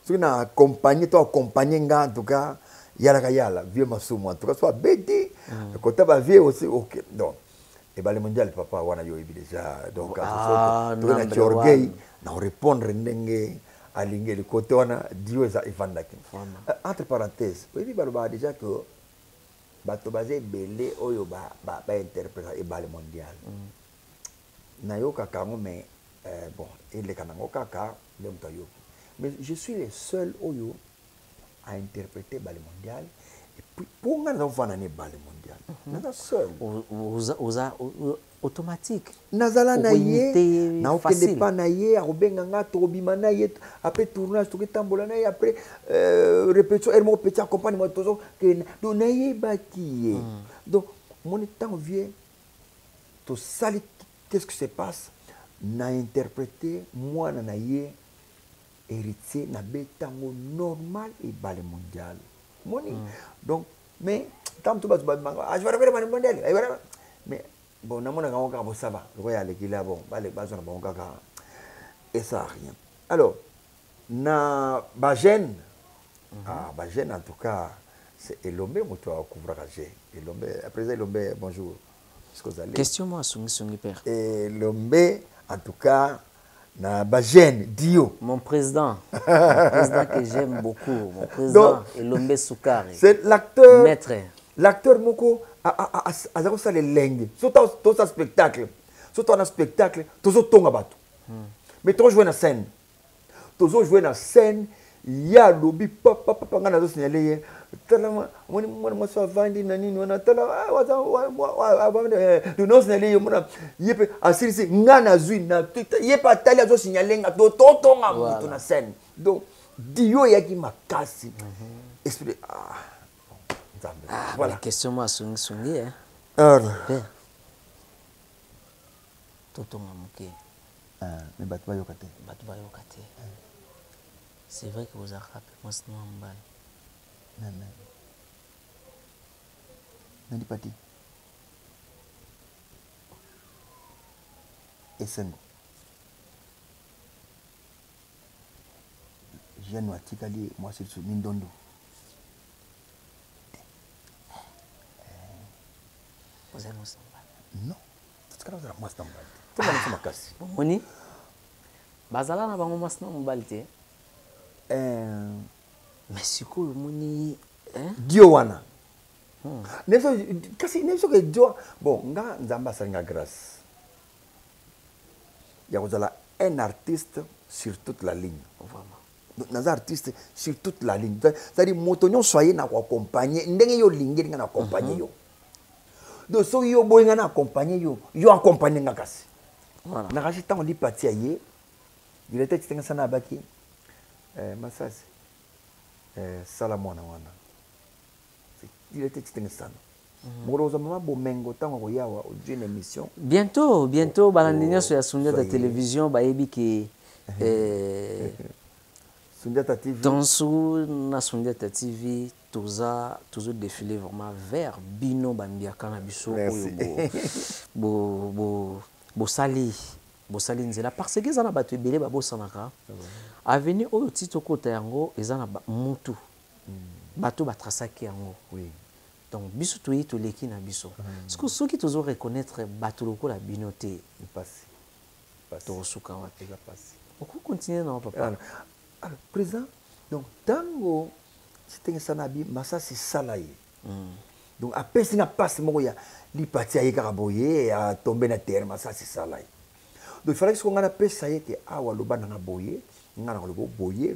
soki na accompagner to accompagner nga en tout cas yala vieux masumu en tout cas soit beti kota ba vieux aussi ok donc et bale mondial papa wana yo ebi déjà donc to na orgueil na répondre ndenge alinge le côté wana dio za evandaki entre parenthèses oui baloba déjà que bato bazé belé oyo ba interpréter et bale mondial na yo kakango mais bon ele kanango kaka le mtayo mais je suis le seul oyo à interpréter Ballet Mondial et puis pour nga na vana ne Ballet Mondial na seul oza automatique nazala na ye na okende pa na ye akobenga nga tobima na ye après tournage toketambola na ye après répétition elle mo petit accompagne moi toujours que donc na ye baki donc mon temps vient to sali qu'est-ce qui se passe na interpréter moi na ye héritier na betango normal et Ballet Mondial moni donc mais tant tout bas je vais regarder Ballet Mondial mais bon na mona ka ka ça va royal qui là bon balé bazona bon kaka et ça rien alors na Bagène Bagène en tout cas c'est Elombe moto a couvrir G Elombe après ça Elombe bonjour ce que vous allez question moi songi père Elombe en tout cas na Bagène Dio mon président que j'aime beaucoup mon président Elombe Soukari c'est l'acteur maître l'acteur moko azako ça les lengue surtout ça spectacle surtout un spectacle tozo tonga bato mais to jouer na scène ya lobi papa nga nazo signaler ye tala mwana mwasi avandi na nini wana tala no signaler ye mwana yepe asirisi nga nazwi na yepe atali azo signaler nga totonga mutu na scène donc dio yaki makasi esprit voilà question moi sungi hein alors totonga muke mais batu bayoka te c'est vrai que vous avez rappelé moi c'est non mbal nani pati esengo jeune atikali mwasi lisu mindondo vous avez mwasi mbal non totikala ozala mwasi na mbali tonga nisa makasi bomoni bazala na bango mwasi na mbali te mais sikoyo omoni dio wana kasi nebiso ke dio bon nga nzambe asalinga grâce ya kozala un artiste sur toute la ligne naza artiste sur toute la ligne c'est-à-dire moto nyonso aye na koaccompagne ndenge yo olingi nga na accompagne yo donc soki yo boye nga na accompagne yo accompagne nga kasi nakasi ntango lipati ya ye dilete titenga sana abaki masasi sala mwana wana dilete titenga sana mokoloza mama bomengo ntango akoyawa odie na émission bientôt balandi nyonso ya Sundiata télévision bayebi ke Sundiata TV Tansu na Sundiata TV toujours défilé vraiment vers bino bambiaka na biso oyo bosali nzela parce que eza na bato ebele babosanaka avenir oyo ti tokota yango eza na mutu bato batrasaki yango donc biso toyi toleki na biso soki tozo reconnaître bato lokola bino te tokosuka wapi okokontinue na papa alors président donc ntango titengesana bi masasi sala ye donc apesi nga passe moko ya lipati aye kaka boye atombe na terre masasi sala ye donc il fallait que nga na pesa ye ke awa loba nanga boye nga na lobo boye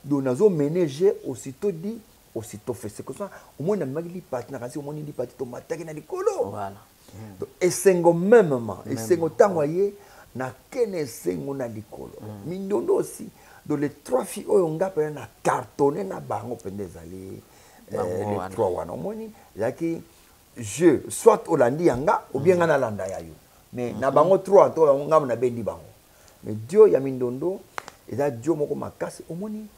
donc nazo ménager aussitôt dit aussitôt fait c'est que ça au moins na magi lipati na kasi au moins lipati to mataki na likolo voilà donc esengo mêmement esengo tango ye na kene esengo na likolo mindondo aussi donc les trois filles oyo nga pena na cartonné na bango pende ezali les trois wana omoni yaki je soit olandi yanga ou bien nga na landa ya yo mais na bango trois to nga na bendi bango mais dio ya mindondo eza dio moko makasi omoni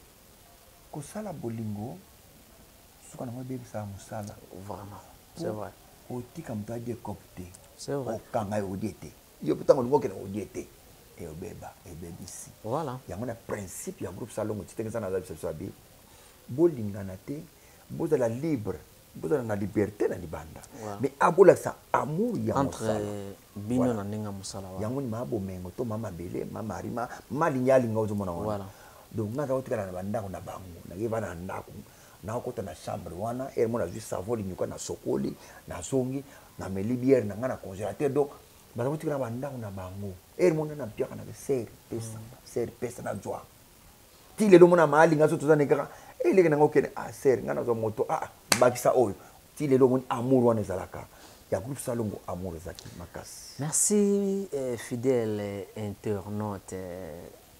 kosala bolingo suka na mo bebisa musala vraiment c'est vrai otika mto adi copte c'est vrai okanga yo odiete yo putango ngokena odiete et obeba ebebisi voilà yango na principe ya groupe salongo titengeza na zabi sabi bolingana te bozala libre bozala na liberté na libanda mais abola sa amour ya entre bino na ndenge musala wa yango ni mabo mengo to mama bele mama rima mali nyali ngozo mona wana voilà donc nga otikala na bandako na bango na ke bana ndako na okota na chambre wana et mona ju savoli nyuka na sokoli na songi na meli bière na nga na congélateur donc bana otikala na bandako na bango et mona na piaka na ser pesa na joie ti le mona mali nga so tozane kaka et le nga okene ser nga na zo moto bakisa oyo ti le mona amour wana ezalaka ya groupe salongo amour ezaki makasi. Merci fidèle internaute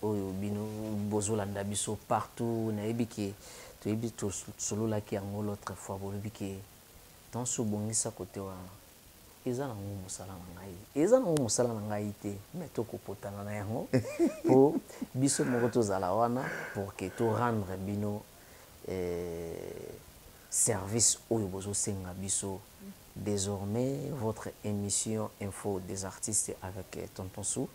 oyo bino bozolanda biso partout na ebiki to ebi to solola ki yango l'autre fois bolobi ki dans ce bongisa côté wana eza na ngo musala na ngai eza na ngo musala na ngai te mais to kopotana na yango pour biso moko tozala wana pour que to rendre bino service oyo bozosenga biso. Désormais, votre émission Info des artistes avec Tonton Sou,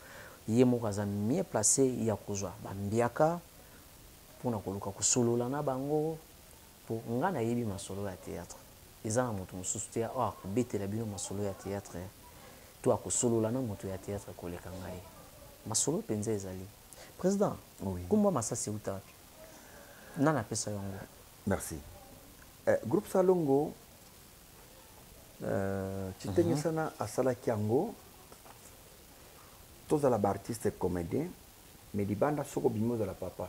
yé mokaza mieux placé ya kozwa bambiaka pour na koluka ko solo la na bango pour ngana yebi masolo ya théâtre. Ezana moto mususu te a ko betela bino masolo ya théâtre. To ko solo la na moto ya théâtre ko leka ngai. Masolo penza ezali. Président, oui. Kumba masasi uta. Nana pesa yango. Merci. Groupe Salongo Chitengisana asala kiango tozala ba artiste comédien mais libanda soko bimo za la papa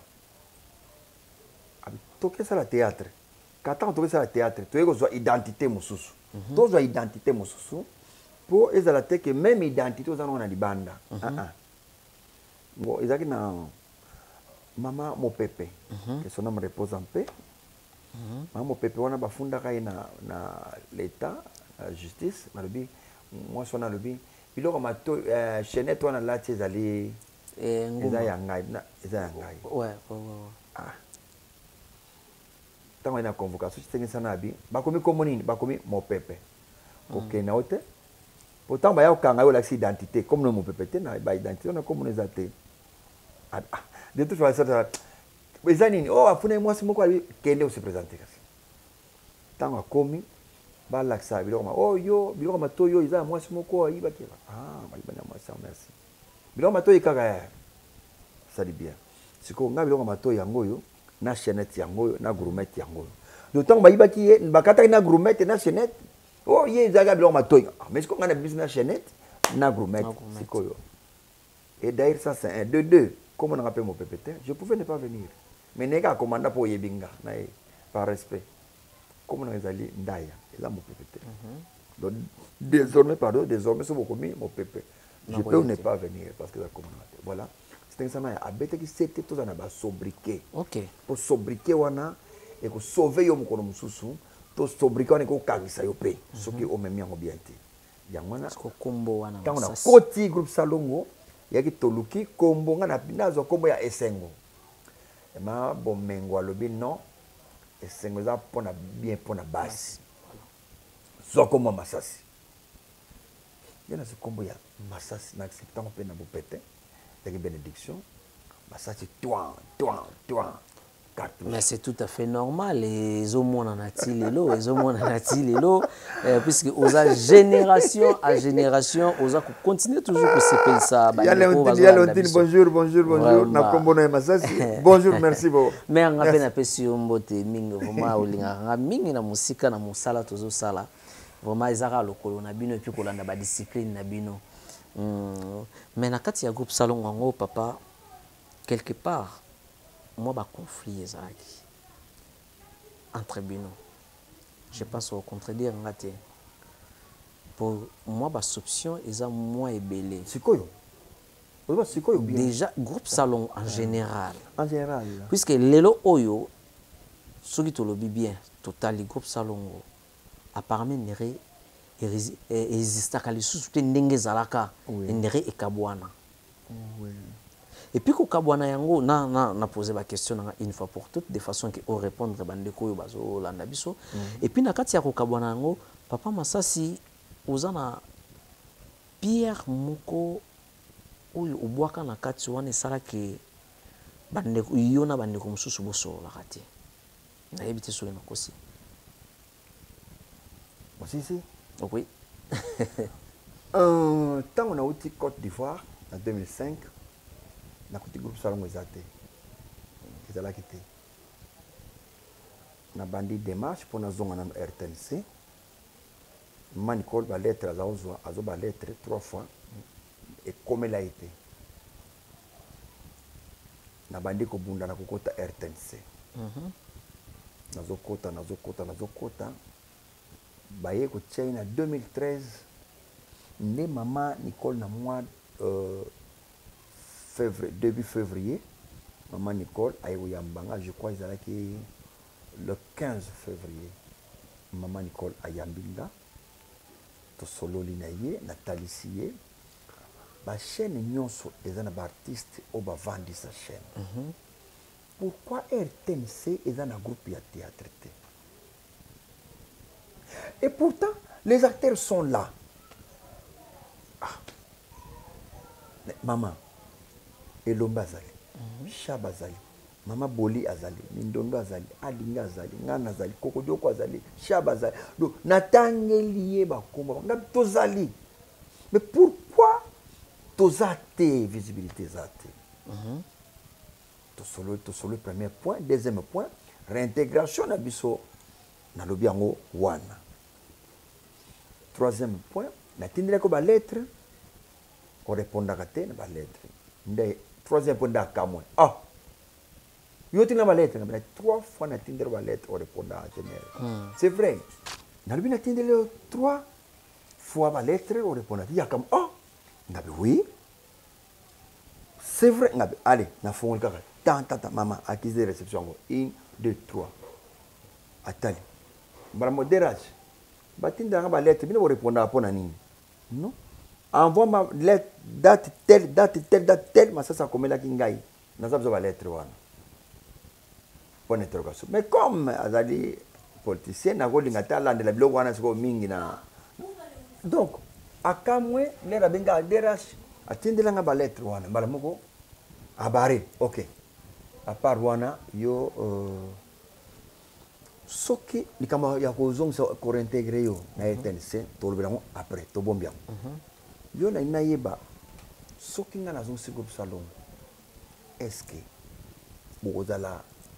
tokesa la théâtre kata tokesa la théâtre toyeko zwa identité mosusu tozwa identité mosusu po ezala te que même identité ozana na libanda bon ezaki na mama Mopepe que son âme repose en paix mama Mopepe wana bafundaka ye na l'état la justice malobi moi sona lobi biloko mato chaînette wana lati ezali eza ya ngai ouais tant on a convocation c'est na bi bakomi komo nini bakomi Mopepe OK na ote pourtant ba ya okanga yo l'accidentité comme no Mopepe te na ba identité on a comme les athées de toute façon eza nini oh afuna mwasi moko ali kende se présenter kasi tant akomi ba laksa biloko ma oh yo biloko mato yo eza mwasi moko ayiba ke bali bana mwasi merci biloko mato ikaka ça dit bien siko nga biloko mato yango yo na chaînette yango na gourmet yango d'autant ba yibaki ye bakata na gourmet na chaînette oh ye zaga biloko matoy mais siko nga na business chaînette na gourmet siko yo et d'ailleurs ça c'est un de deux comme on appelle mon PPT je pouvais ne pas venir mais nega commanda pour yebinga na par respect comme on ezali ndaya et là mon PPT donc désormais c'est beaucoup mis mon PP je peux ne pas venir parce que la commande voilà c'est ça na abete ki c'était tout na ba sobriquet OK pour sobriquet wana et ko sauver yo mukono mususu to sobriquet wana ko kangisa yo pe soki o memi yango bien te yangwana ko kombo wana tant on a koti groupe Salongo yaki toluki kombo nga na pinazo kombo ya Esengo ma bomengo alobi non Esengo za pona bien pona basi zoko mo masasi yana se kombo ya masasi na acceptant pe na bopete avec bénédiction masasi toi mais c'est tout à fait normal les hommes nati lelo puisque aux génération à génération aux continuer toujours que c'est ça bonjour na kombo na masasi bonjour merci beaucoup mais on a peine pesi mbote mingi vraiment olinga mingi na musika na musala tozo sala vraiment ezaka lokolo na bino et puis kolanda ba discipline na bino mais na kati ya groupe Salongo ngo papa quelque part moi ba conflit ezaki entre bino je pense au contredire ngate pour moi ba soupçon eza moins ebelé sikoyo bien déjà groupe Salongo en général puisque lelo oyo soki tolobi bien total groupe Salongo apparemment nere existaka lisusu te ndenge ezalaka ndere ekabwana et puis kokabwana yango na poser ba question une fois pour toutes de façon que au répondre bandeko yo bazo landa biso et puis na kati ya kokabwana yango papa Masasi ozana pierre moko oyo obwaka na kati wana esala ke bandeko yo na bandeko mosusu bosola kati na yebite so na kosi si oui tant on a outi Côte d'Ivoire en 2005 na côté groupe Salongo ezate ezala kité na bandi démarche pour na zonga na RTNC Manicole ba lettre azo ba lettre 3 fois et comme elle a été na bandi ko bunda na kokota RTNC nazo kota baye ko China 2013 né maman Nicole na mois début février maman Nicole ayo yambanga je crois ezalaki le 15 février maman Nicole ayambinga to sololi na ye na talisiye ba chaîne nyonso ezana ba artiste o ba vandi sa chaîne pourquoi RTNC ezana groupe ya théâtre te et pourtant les acteurs sont là maman Elomba azali Shaba azali Mama Boli azali Mindondo azali Alinga azali Ngana azali Kokodioko azali Shaba azali donc natangeli ba komba na tozali mais pourquoi tozate visibilité zate to solo premier point deuxième point réintégration na biso na lobi yango wana troisième point na tindira ko ba lettre ko répondaka te na ba lettre ndé troisième point d'akamwe Yo tina ba lettre, mais 3 fois na tindre ba lettre au répondant à général. C'est vrai. Na lui na tindre 3 fois ba lettre au répondant. Il y a comme oh, ngabe oui. C'est vrai, ngabe allez, na fond le carré. Tata maman accusé réception 1 2 3. Atali. Bara modérage. Ba tindre ba lettre, bino répondant à nini. Non. Envoie ma lettre date telle, mais ça comme la kingai. N'a pas besoin de lettre wana. Point d'interrogation. Mais comme azali politicien na go lingata lande la biloko wana siko mingi na. Donc akamwe le rabenga DRH atindela nga ba lettre wana mbala moko abare. OK. À part wana yo soki likama ya kozongisa ko réintégrer yo na ETNC to lobelango après to bombiam. Yo na inayeba soki nga nazongisa groupe salon. Est-ce que vous avez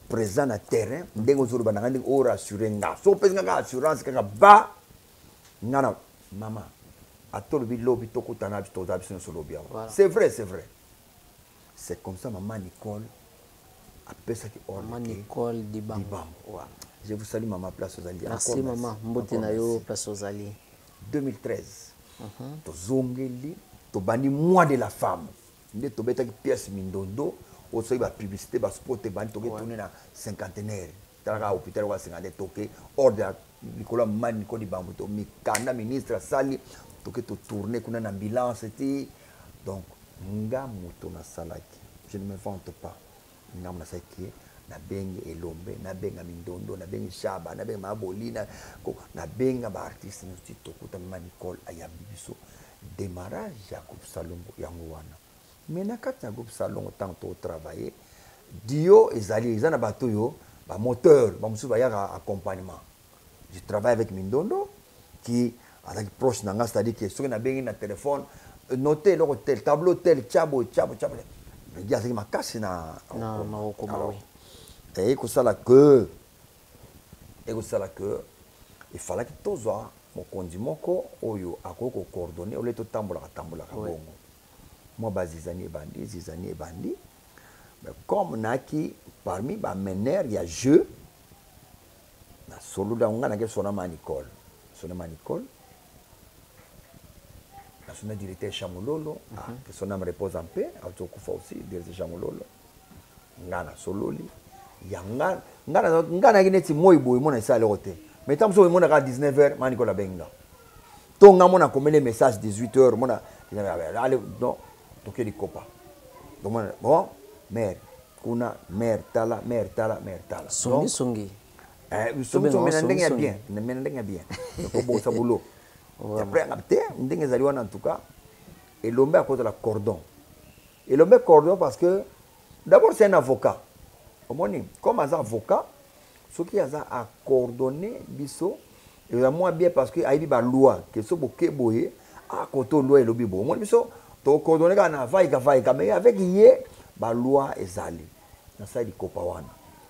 présent na terrain ndenge ozolo bana ndenge o rassurer nga so pesa nga assurance kaka ba ngana mama atolo bi lobi tokutana bi to zabi solo bia. C'est vrai, c'est vrai. C'est comme ça maman Nicole a pesa ki ordre. Maman Nicole Dibam. Voilà. Je vous salue maman Place aux Alliés. Merci maman mbote na yo Place aux Alliés. 2013. To zongeli to bani mois de la femme. Nde to beta ki pièce mindondo. Aussi la publicité, la sport, tourner dans cinquantenaire. Dans l'hôpital, on va toquer ordre Nicolas Manico Bambuto, Mikanda, ministre Sali, toquer tourner qu'on a une ambulance. Donc, nga moto na salaki. Je ne me vante pas. Nga na salaki na bengi elombe, na benga mindondo, na bengi shaba, na benga maboli, na benga ba artiste nous ti tokuta Manicole ayabiso. Démarrage Jacob Salombo yango wana. Mais na kati na groupe salon autant to travailler dio ezali ezana bato yo ba moteur ba musu ba ya accompagnement. Je travaille avec Mindondo qui avec proche nanga, c'est-à-dire que sur na bengi na téléphone noter l'hôtel tableau tel chabo mais dia c'est ma casse na okoma et que ça la que il fallait que tozo mo kondi moko oyo akoko coordonner o leto tambola bongo. Moi, Zizani et Bandi. Mais comme Naki, parmi les meneurs, il y a jeu. Na solo da unga na Sonama Nicole. Sonama Nicole. Na sona directeur Chamololo. Que son âme repose en paix. Autokufa aussi, directeur Chamololo. Ngana sololi. Yanga. Ngana gineti moi boy mona isa le roté. Mais tant que so mona 19h, ma Nicole benga. Tonga mona comme les messages 18h, mona. Allez, non. Donc il copa. Donc bon, mère, kuna mère tala. Songi. Songi bien, bien. Donc bon ça boulot. Après après, ndenge zaliwa en tout cas, et l'homme à cause de la cordon. Et l'homme cordon parce que d'abord c'est un avocat. Homonyme, comme un avocat, ce qui a à coordonner biso, et moi bien parce que a ba loi que so boké boyé à côté loi et lobby bon. Moi biso to coordonner kana vai mais avec yé ba loi ezali na sa di kopa wana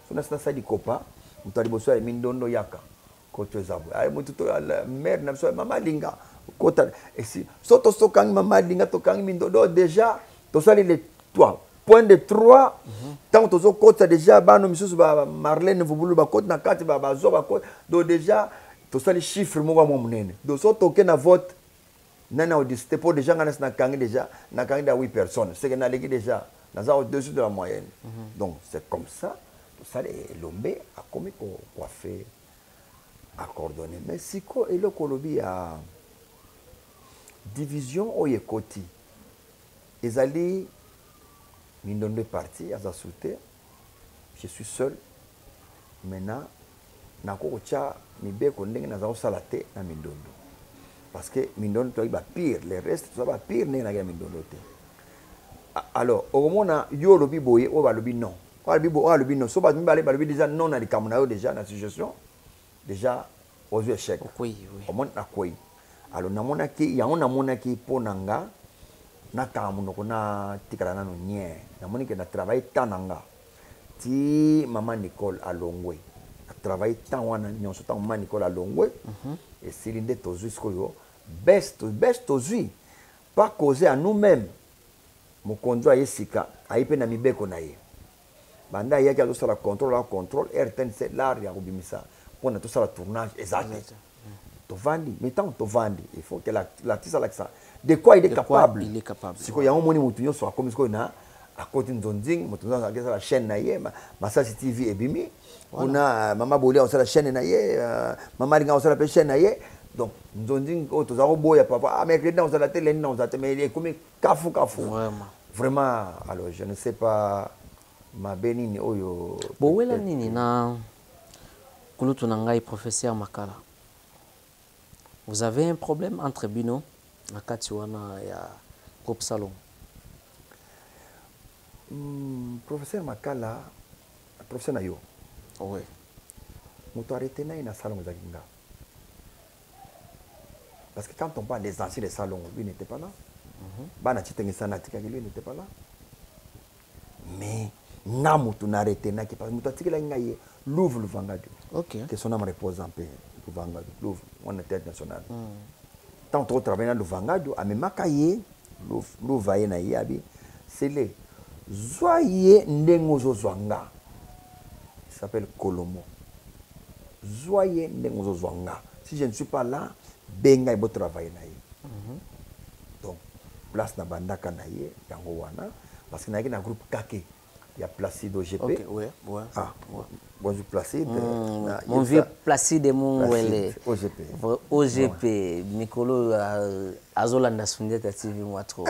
so na sa di kopa mutali boso ya Mindondo yaka koto zabu ay mutu to la mère na so mama linga kota et si so to so kang mama linga to kang Mindondo déjà to sali les 3 point de 3 tant to so kota déjà bano misusu ba Marlène Vubulu ba kota na kati ba zo ba kota do déjà to sali chiffre mo ba mo munene do so to ke na vote nana audité pour déjà na kangi déjà na kangi da 8 personnes c'est que na légui déjà na au-dessus de la moyenne. Donc c'est comme ça tout ça l'ombe a commis quoi faire à coordonner mais si ko et le kolobi a division o yekoti ezali Mindondo parti à sauter je suis seul maintenant na ko cha mibeko ndenge na za salate na Mindondo. Parce que Mindondo toi va pire les restes ça va pire n'est na Mindondo te. Alors au moment yo lobi boye o ba lobi non. O lobi non so ba mi ba lobi déjà non na likamuna yo déjà na situation déjà aux échecs. Oui. Au moment na koi. Alors na mona ki ya on mona ki ponanga na kamuno na tikala na no nye. Na moni ke na travail tananga. Ti maman Nicole alongwe. Na travail tan wana nyonso tan maman Nicole alongwe. Et Cylindé Tozui, best Tozui, pas causer à nous-mêmes. Mon conduit à Yesika, à Ipenamibeko naïe. banda yaki azosala contrôle RTN c'est l'art ya kobimisa mpona tosala tournage ezali tovandi mais tant tovandi il faut que l'artiste alakisa de quoi il est capable sikoyo yango moni mutu nyonso akomi sikoyo na akoti nzonzing mutu nyonso akesala chaîne na ye Masasi TV ebimi kuna mama Bolia osala chaîne na ye mama Ringa osala pe chaîne na ye donc nzonzing oyo toza koboya papa mercredi na osala te lundi na osala te mais ekomi kafu vraiment alors je ne sais pas mabe nini oyo bowela nini na kulutu na ngai professeur Makala. Vous avez un problème entre bino na kati wana ya groupe Salon? Professeur Makala, professeur Nayo. Oui. Moto arrêté na Salon Zaginga. Parce que quand on parle des anciens des salons, lui n'était pas là. Bana Chitengisana lui n'était pas là. Mais na moto na arrêté na qui parce que moto atikela ngaye Louvre le Vangadu. OK. Que son âme repose en paix. Louvre, Louvre, on est tête nationale. Tant qu'on travaille dans le Vangadu, à même Makaye, Louvre va y naïabi, c'est les Zoye Nengozo Zwanga. Il s'appelle Kolomo. Zoye Nengozo Zwanga. Si je ne suis pas là, Benga ibo travailler naïe. Donc, place na bandaka naïe, yango wana, parce qu'il y a un groupe Kake. Il y a Placide OGP. Ok, ouais. Ah, bonjour Placide. Mon vieux Placide Mongwele. OGP. OGP. Mikolo Azolanda Sundeta TV moi trop.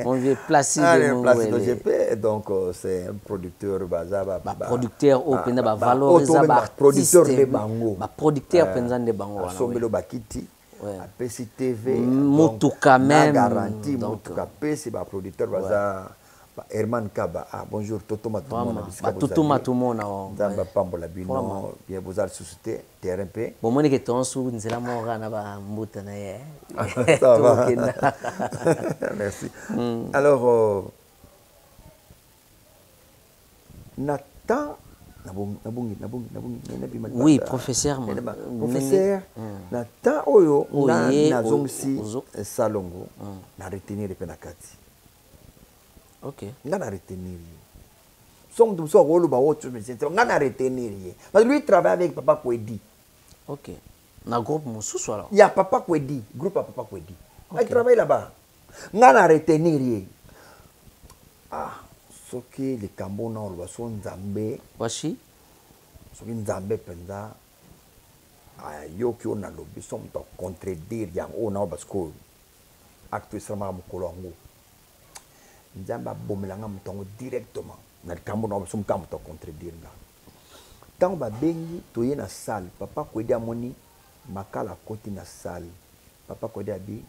Mon vieux Placide Mongwele. Placide OGP, donc c'est un producteur bazaba. Producteur au penda ba valoriser ba producteur de bango. Ba producteur penza de bango. Sombelo Bakiti. A PCTV. Mutuka même. Garantie Mutuka PC ba producteur baza. Herman Kaba, bonjour, Toto Matumona. Toto Matumona. Zamba Pambola Bino, bien vous allez susciter, TRMP. Bon, moi, je suis en sous, nous allons mourir. Ça va. Merci. Alors, Nathan, oui, professeur. Professeur, Nathan, Oyo, Nazongsi, Salongo, na retenir les penakati. Ok. On a retenir. Son de so rôle ba autre mais on a retenir. Parce que lui travaille avec Papa Kwedi. Ok. Na groupe Moussou alors. Il y a Papa Kwedi, groupe à Papa Kwedi. Il travaille là-bas. On a retenir. Ah, ce qui les Cambona on va son Nzambe. Washi. Ce qui Nzambe penza. Ah, yo ki on a lobby son to contredire yang on a parce que acte sama mukolongo. Nzamba bomelanga mutongo directement na kambo na so mukambo to contredire nga tant ba bengi toye na salle Papa Kwedi amoni Makala koti na salle Papa Kwedi abi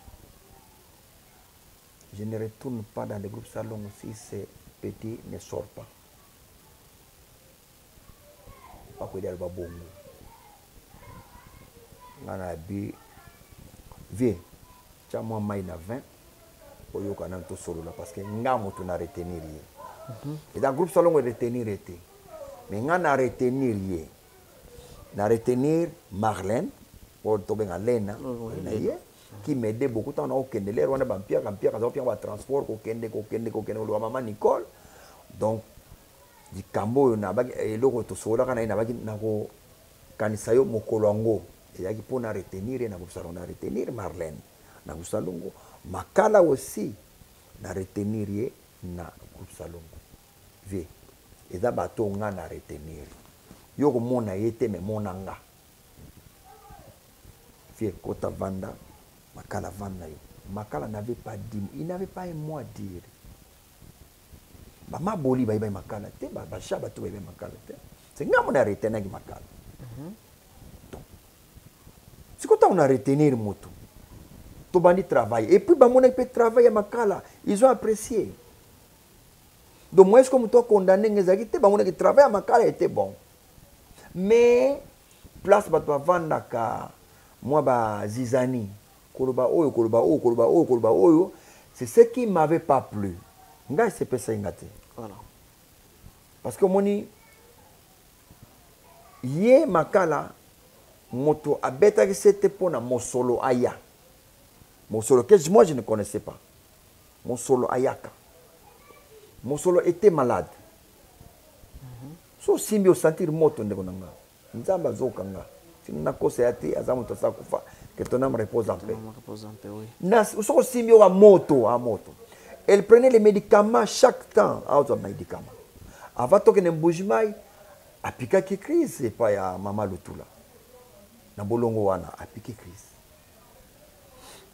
je ne retourne pas dans le groupe Salon si ces petits ne sortent pas. Papa Kwedi alba bongo ngana abi viens chamo mai na 20 oyo kana to solo là parce que ngamo to na retenir yé et dans groupe Salon retenir été mais ngana retenir yé na retenir Marlène ou to benga Lena qui m'aidait beaucoup tant au Kendele on a bampia kaza pia ba transport ko kende lo mama Nicole donc di kambo na ba eloko to solo kana ina ba na ko kanisa yo mokolongo et yaki pona retenir na groupe Salon na retenir Marlène na groupe Salongo Makala aussi na retenir na groupe Salongo. Ve. Eza bato nga na retenir. Yo ko mona yete me monanga. Ve kota vanda Makala vanda yo. Makala n'avait pas dit, il n'avait pas un mot à dire. Mama boli ba Makala te ba shaba to ba Makala te. C'est nga mona retenir Makala. Donc. C'est quand on a retenir moto. Tobani travaille. Et puis, bah, mon peut travailler à Makala. Ils ont apprécié. Donc, moi, est-ce que je condamné les bah, mon travail à Makala était bon. Mais, place, bah, tu vas vendre moi, bah, Zizani. Koloba oyo. C'est ce qui ne m'avait pas plu. Nga, c'est pas ça, voilà. Parce que, mon yé Makala, moto, a bêta que c'était pour mon solo aya. Mon solo, que moi je ne connaissais pas. Mon solo Ayaka. Mon solo était malade. so simbi o sentir moto ndeko nanga nzamba azokanga sina kosa yati azamu to sakufa que ton âme repose en paix oui. na so simbi o moto a moto elle prenait les médicaments chaque temps auto médicaments avant to que nembujimai apika ki crise pa ya mama lutula na bolongo wana apiki crise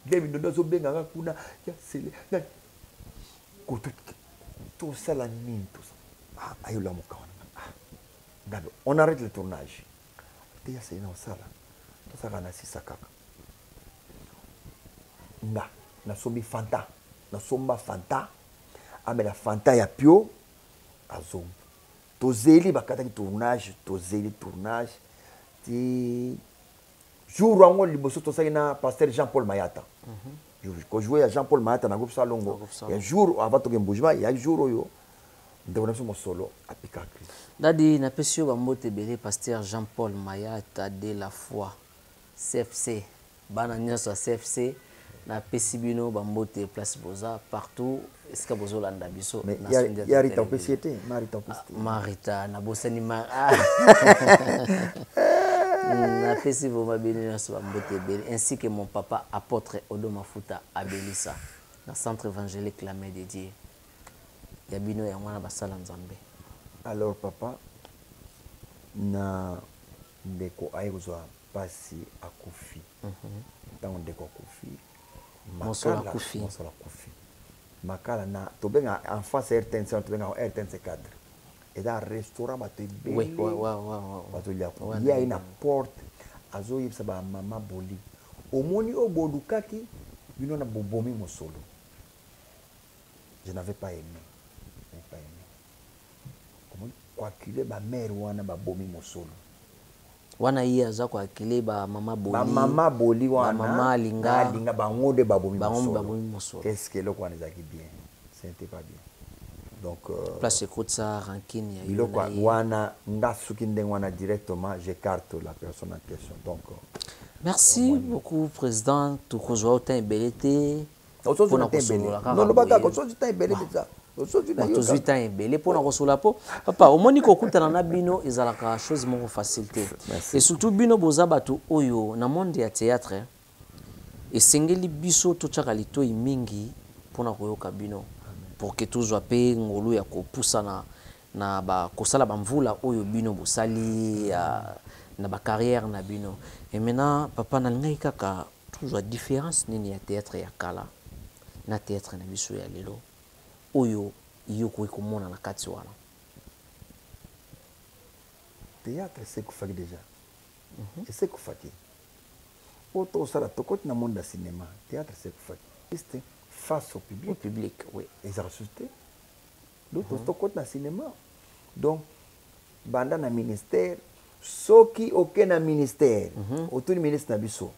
David ndo zo benga kuna ya sele na koto to sala nini to ayo la mukawana Gabi, on arrête le tournage. Tu as essayé de faire ça. Tu as essayé de faire ça. Na sombi fanta. Na somba fanta. Ame la fanta ya pio. Azom. Tozeli bakata ki tournage. Tozeli tournage. Ti... Jour où on liboso to na pasteur Jean-Paul Mayata. Quand je jouais à Jean-Paul Mayata dans le groupe Salongo. Il y a un jour avant de Mbujima, il y a un jour où ndeko solo apika Christ. Dadi na pesio ba mbote belé pasteur Jean-Paul Mayata de la foi CFC bana nyoso CFC na pesibino ba mbote place boza partout est-ce que bozo landa biso mais il y a Rita Opesiete Marita na bosani ma na pesibo ma beni nyoso ba mbote belé ainsi que mon papa apôtre Odo Mafuta Abelissa na centre évangélique la main de Dieu. Yabino ya mwana basala nzambe. Alors papa na ndeko ayozwa pasi akufi. Ntango ndeko akufi Mosola akufi. Makala na tobenga en face RTNC tobenga RTNC4. Et dans restaurant bato ebele. Oui. Bato lia. Il y a une porte azo yebisa ba mama boli. Omoni obodukaki bino na bobomi mosolo. Je n'avais pas aimé. Quoi qu'il ba mère wana ba bomi mosolo wana iya za kwa kile ba mama boli wana ba mama linga ba ngode ba bomi mosolo est-ce que le quoi nezaki bien c'était pas bien donc place écoute ça rancune ya yo quoi wana ngasuki ndeng wana directement j'écarte la personne en question donc merci beaucoup président tukozwa autant belete pour na kosola non baka kosola autant belete ça Autozuita embele pour na kosola po papa omoni ko kutana na bino ezalaka chose moko facilité et surtout bino boza bato oyo na monde ya théâtre esengeli biso to tshaka litoi mingi pona koyoka bino pour que tozwa pe ngolu ya kopusana na ba kosala bamvula oyo bino bosali na ba carrière na bino et maintenant papa na ngai kaka tozwa différence nini ya théâtre ya kala na théâtre na biso ya lelo oyo yoko ikomona na kati wana théâtre c'est kufaki déjà et c'est kufaki auto sala tokoti na monde du cinéma théâtre c'est kufaki c'est face au public oui et ça ressuscité d'autres tokoti na cinéma donc banda na ministère soki aucun ministère autour du ministre na biso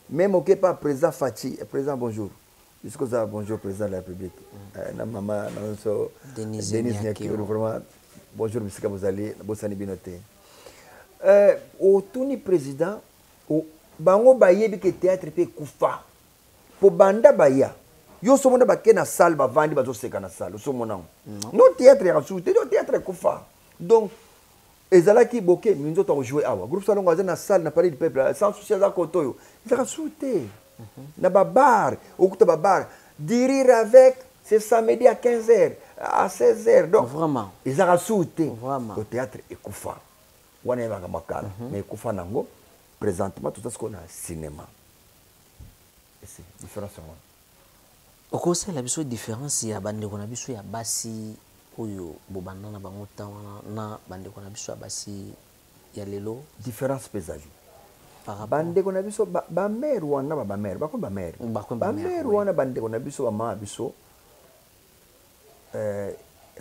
même aucun pas président Fachi président bonjour. Jusqu'au ça, bonjour président de la République. Na maman, Denise Nyaki, vraiment, bonjour monsieur Kabozali, Bossani Binoté. Au Tony président, au bango bayebi ke théâtre pe kufa. Po banda baya. Yo somona ba ke na salle ba vandi ba zo seka na salle, somona. No théâtre ya souté, no théâtre kufa. Donc ezala ki boke minzo to jouer awa. Groupe Salongo aza na salle na Palais du Peuple, sans souci za kotoyo. Ezala souté. Na babar, okuta babar, dirir avec c'est samedi à 15h, à 16h. Donc vraiment ils ont sauté. Vraiment le théâtre est koufa. Wana yanga makala, mais koufa nango présentement tout ça ce qu'on a cinéma. Et c'est différent ça. Au conseil la biso différence ya bande ko na biso ya basi oyo bobanda na bango tawana na bande ko na biso ya basi ya lelo différence pesali. Bande ko na biso ba mère wana ba mère ba ko ba mère wana bande ko na biso ba ma biso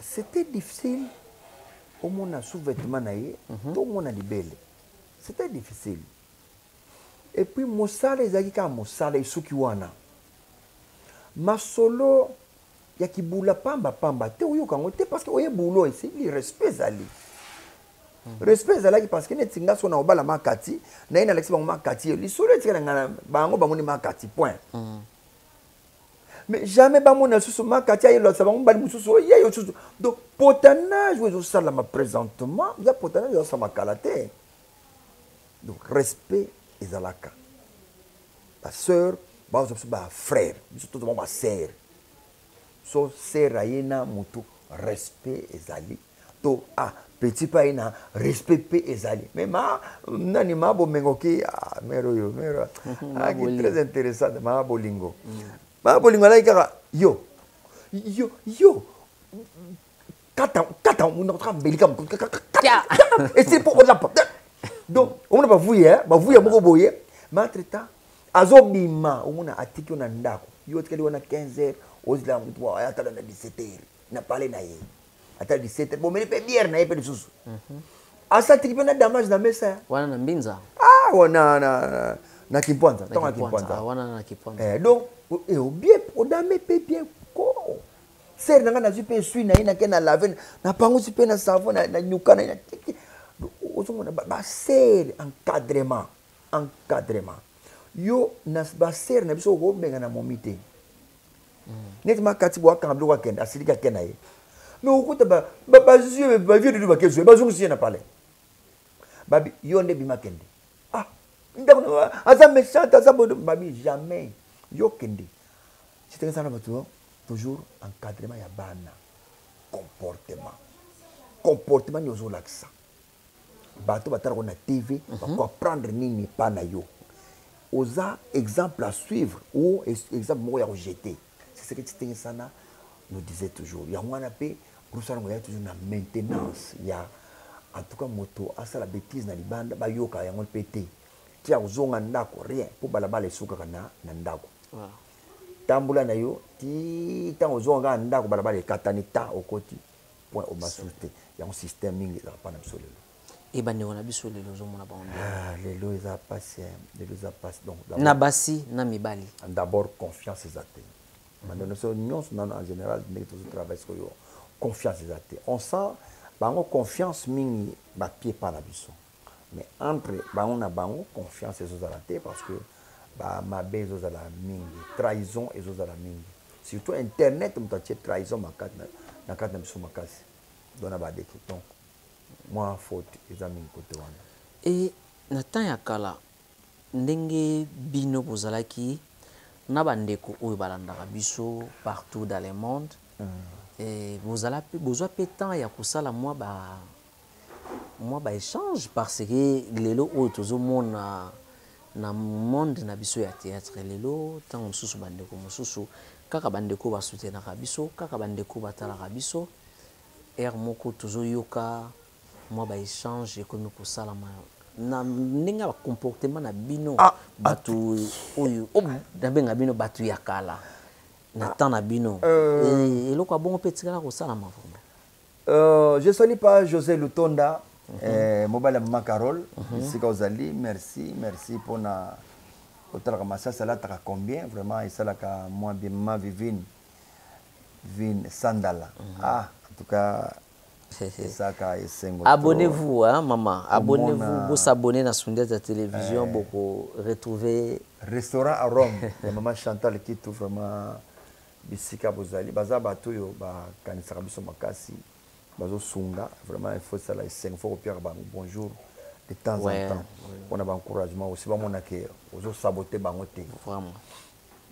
c'était difficile au mona sous-vêtement na ye to mona libele c'était difficile et puis mosala ezaki ka mosala isuki wana masolo ya kibula pamba te oyo kango te parce que oye bulo ici le respect zali. Respect zalaki parce que netinga sona obala makati na ina Alexis bango makati lisolo etika ngana bango ni makati point mais jamais bamona susu makati ayelo sa bango bali mususu yeyo susu donc potanage wezo sala ma présentement ya potanage yo sa makalate donc respect ezalaka ba sœur ba zo ba frère biso to ba sœur so sœur ayena mutu respect ezali to petit pa ina respect pe ezali mais ma nani ma bo mengoki mero yo mero qui très intéressant ma bolingo ma bolingo la kaka yo kata on a tra belika et c'est pour la donc on va vouiller moko boye ma treta azobima on a atiki na ndako yo tikali wana 15h ozila mtu ayatala na 17h na pale na ye ata 17h bon mais bière na yepe lisusu asa tiki pe na damage na mesa wana na mbinza wana na kipwanza tonga kipwanza wana na kipwanza donc bien odame pe bien ko ser nanga na zipe sui na ina ke na laver na pango zipe na savon na nyuka na tiki ozongo na ba ser encadrement yo na ba ser na biso ko benga na momite net makati bo akamblo kwa kenda asilika kena ye mais okuta ba yeux ba vieux de ba kezo ba zungu na pale babi yo nde bima kende ndako asa méchant asa bodo babi jamais yo kende c'était ça na bato toujours encadrement ya bana comportement nyozo laksa bato batara ko na TV ba comprendre nini pa na yo oza exemple à suivre ou exemple moko ya rejeter c'est ce que tu sana nous disait toujours ya mwana pe Roussango ya toujours na maintenance ya en tout cas moto asa la bêtise na libanda ba yoka yango pété tia uzonga ndako rien pour balabala esuka kana na ndako tambula na yo ti tango uzonga ndako balabala ekatani ta okoti point au masulte ya un système mingi za pa na bisolelo et bande on a biso lelo zo mona bango lelo eza passe donc na basi na mibali d'abord confiance ezate maintenant so nyons en général ndenge to travail ko yo confiance ezate on sent bango confiance mingi ba pied par la biso mais entre bango na bango confiance ezozalate parce que ba mabe ezozala mingi trahison ezozala mingi surtout internet mutache trahison makati na kati na biso makasi dona ba deke donc moi faute ezami côté wana et na temps ya kala ndenge bino bozalaki na bandeko oyo balandaka biso partout dans le monde et bozala besoin pe temps ya kosala moi ba échange parce que lelo oyo tozomona na monde na biso ya théâtre lelo tango mosusu bandeko mosusu kaka bandeko basoutenaka biso kaka bandeko batalaka biso er moko tozoyoka moi ba échange ekomi kosalama na ndenge ba comportement na bino batu oyo dabenga bino batu ya kala na temps na bino eloko bon peut tikala kosalama vraiment je salue pas José Lutonda mobile Mama Carole ici Ozali merci pour na otala massa sala ta combien vraiment et sala ka moi bien ma vivine sandala en tout cas abonnez-vous hein maman abonnez-vous vous s'abonner na Sundiata télévision beaucoup retrouver restaurant à Rome maman Chantal qui tout vraiment bisika bozali baza bato yo ba kanisa biso makasi bazo sunga vraiment il faut ça la 5 fois copier ba bonjour de temps en temps on a encouragement aussi ba mona que ozo saboter bango te vraiment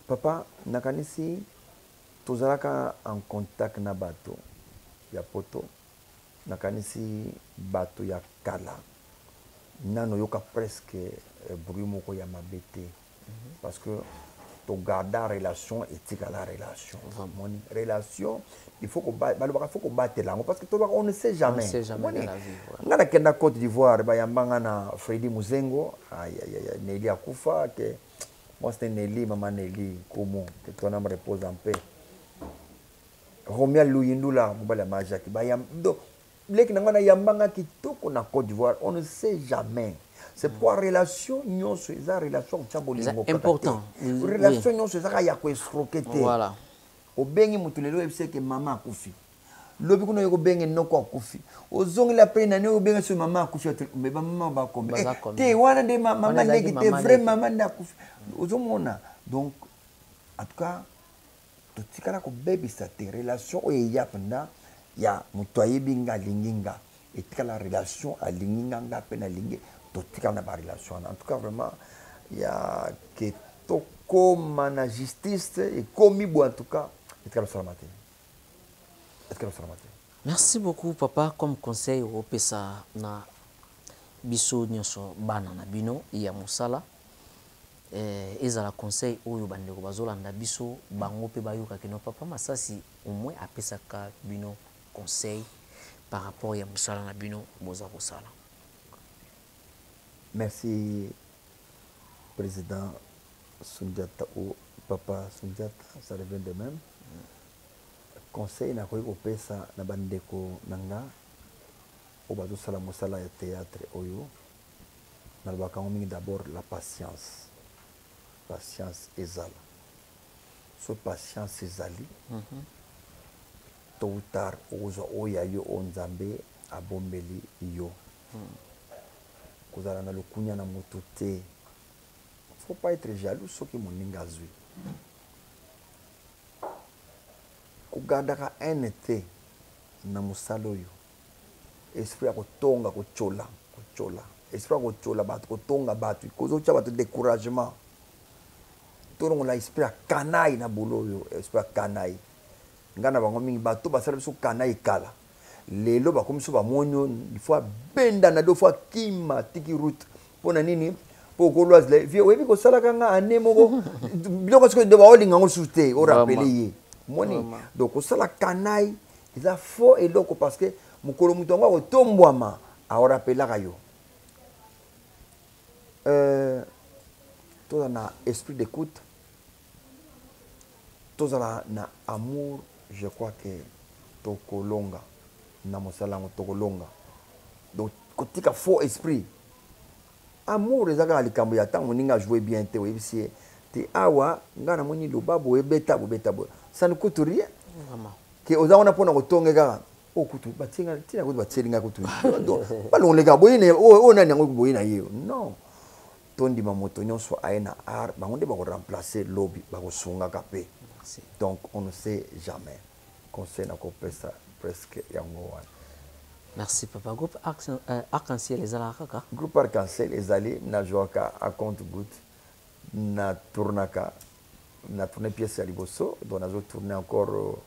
papa nakanisi tozalaka en contact na bato ya poto nakanisi bato ya kala nano yoka presque bruit moko ya mabete parce que to garder relation éthique à la relation vraiment relation il faut que faut que battre là parce que on ne sait jamais dans la vie ngana kenda Côte d'Ivoire ba yambanga na Freddy Muzengo Nelly akufa que moi c'était Nelly maman Nelly comment que ton âme repose en paix Romia Luyindula mobala majaki ba yam do leki na ngana yambanga kitoko na Côte d'Ivoire on ne sait jamais c'est pourquoi relation nyonso eza relation tchabolingo important relation nyonso eza ya ko escroqueter voilà obengi mutu lelo ebise ke mama akufi lobi kuna yoko bengi noko akufi ozongi la pe na ne obengi so mama akufi mais ba mama ba kombe te wana de mama leki te vrai mama na akufi ozomona donc en tout cas totikala kobebisa te relation oyo eya mpenda ya moto ayebi nga alingi nga etikala relation alingi nga nga mpe nalingi totikala na barelation wana en tout cas vraiment ya ke tokóma na justice ekomi bo en tout cas etikala osalama te etikala osalama te. Merci beaucoup papa comme conseil opesa na biso nyonso bana na bino ya mosala ezala conseil oyo bandeko bazolanda biso bango pe bayoka kino papa Masasi au moins apesaka bino conseil par rapport ya mosala na bino boza kosala. Merci président Sundiata ou papa Sundiata, ça revient de même. Conseil na koyi kopesa na bandeko nanga o bazosala mosala ya théâtre oyo na lobaka mingi d'abord la patience. Patience ezala. So patience ezali. Tôt ou tard ozo oya yo onzambe abombeli yo. Kozala na lokunya na moto te. Faut pas être jaloux soki moninga azwi. Kugardaka NT na mosala oyo. Esprit ya kotonga kochola. Esprit ya kochola bato kotonga bato. Kozocha bato découragement. Torongo la esprit ya kanai na bolo oyo. Esprit ya kanai. Ngana bango mingi bato basala biso kanai kala. Lelo bakomi so bamonyo il faut benda na do fois kima tiki route. Pona nini? Pokoloise le vie oyebi ko sala kanga ane moko biloko siko de ba olinga ngo sute o rappeler ye. Moni donc ko sala kanai il a faux et donc parce que mukolo mutonga ko tombwama a rappeler kayo. Tout na esprit d'écoute. Tout na amour, je crois que tokolonga na mosala ngo tokolonga. Donc kotika faux esprit. Amour ezaka likambo ya tango ninga jouer bien te webisi te awa ngana moni lobabo ebeta bo ça ne coûte rien vraiment que ozana pona kotonga kaka o kutu batinga tina ko batselinga kutu donc balonlega boyine o nani ngo boyina ye non tondi mamoto nyonso aena art bangonde ba ko remplacer lobby ba ko sunga kapé donc on ne sait jamais conseil na ko pesa presque yango wana. Merci papa. Groupe Arc-en-Ciel les alaka. Groupe Arc-en-Ciel les allés na joaka à compte goutte na tournaka na tourner pièce à liboso donc na tourner encore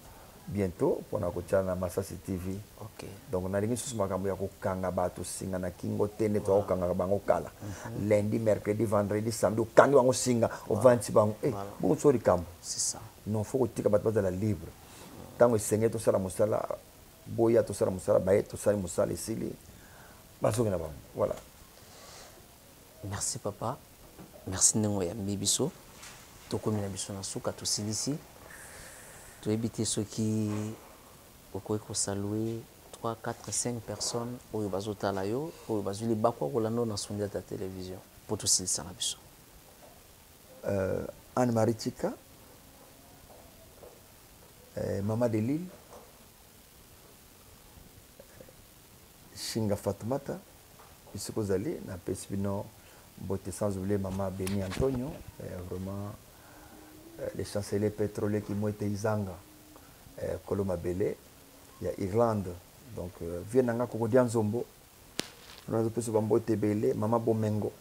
bientôt pour na kocha na Masasi TV. OK. Donc na lingi susu makambo ya kokanga bato singa na kingo tene to kokanga bango kala. Lundi, mercredi, vendredi, samedi kangi bango singa au 20 bango. Bon sori kam. C'est ça. Non faut kotika bato bazala libre. Tango senga to sala mosala boya to sala musala baye to sala musala isili basoki na bango voilà. Merci papa, merci ndenge oyambi biso tokomi na biso na suka tosilisi toyebi te soki okoki kosalue 3, 4, 5 personnes oyo bazotala yo oyo bazwili bakwa kolanda na Sundiata télévision po tosilisa na biso. Anne-Marie Chika, Maman de Lille, Shinga Fatoumata, Isoko Zali, na Pesibino, Bote sans oublier Maman Beni Antonio, vraiment les chanceliers pétroliers qui m'ont été Izanga, Koloma Bele, il y a Irlande, donc Vienanga Kokodian Zombo, on a peu Bote Bele, Maman Bomengo,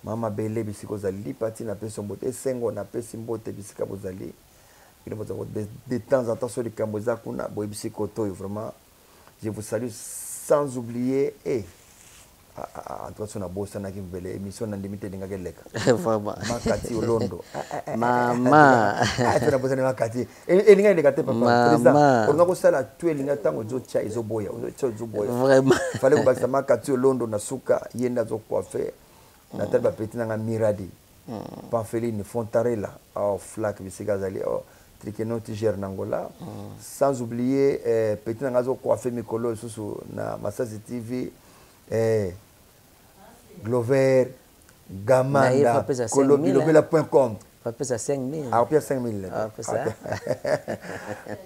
Maman Bele, Bisiko Zali, Pati na Pesombote, Sengo na Pesimbote, Bisika Bozali, de temps en temps sur les Kamboza, Kuna, Boibisiko Toyo, vraiment, je vous salue. Sans oublier, en tout cas, on a bossé dans une émission dans limité de Ngageleka. Vraiment. Makati Olondo. Maman. Tu as besoin de Makati. Et l'ingé de Gate papa. Président. On a bossé là, tu es l'ingé tant que Zocha et Zoboya. Vraiment. Il fallait que ça Makati Olondo na suka yenda zo coiffé. Na telle petit na Miradi. Panfeline Fontarella. Au Flac Bisigazali. Trikeno Tiger Nangola, sans oublier petit Nangazo coiffé Mikolo sous na Masasi TV, Glover, Gamanda, Colobilobela.com. Papa ça 5000. Ah, puis 5000. Ah, ça.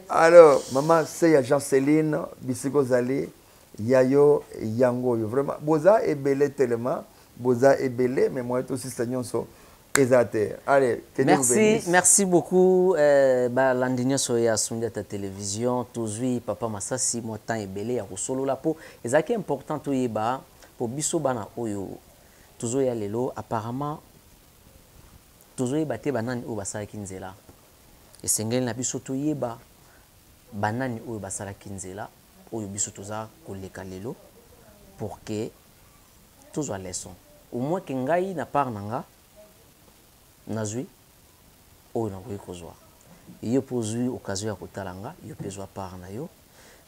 Alors, maman, c'est Jean-Céline, Bisigo Zali, Yayo, Yango, vraiment. Boza est belé tellement, Boza est belé, mais moi aussi, c'est nyonso. Exactement. Allez, que Dieu vous bénisse. Merci beaucoup. Landinyo soya sundia ta télévision. Tozui papa Masasi mo temps ebele ya kosolo la po. Ezaki important to yeba po biso bana oyo. Tozo ya lelo apparemment tozo yeba te banani oyo basalaki nzela. Esengeli na biso to yeba banani oyo basalaki nzela oyo biso toza koleka lelo pour que tozwa leçon. Au moins que ngai na part nanga nazwi oyo nakoki kozwa yo pozwi occasion ya kotalanga yo pezwa part na yo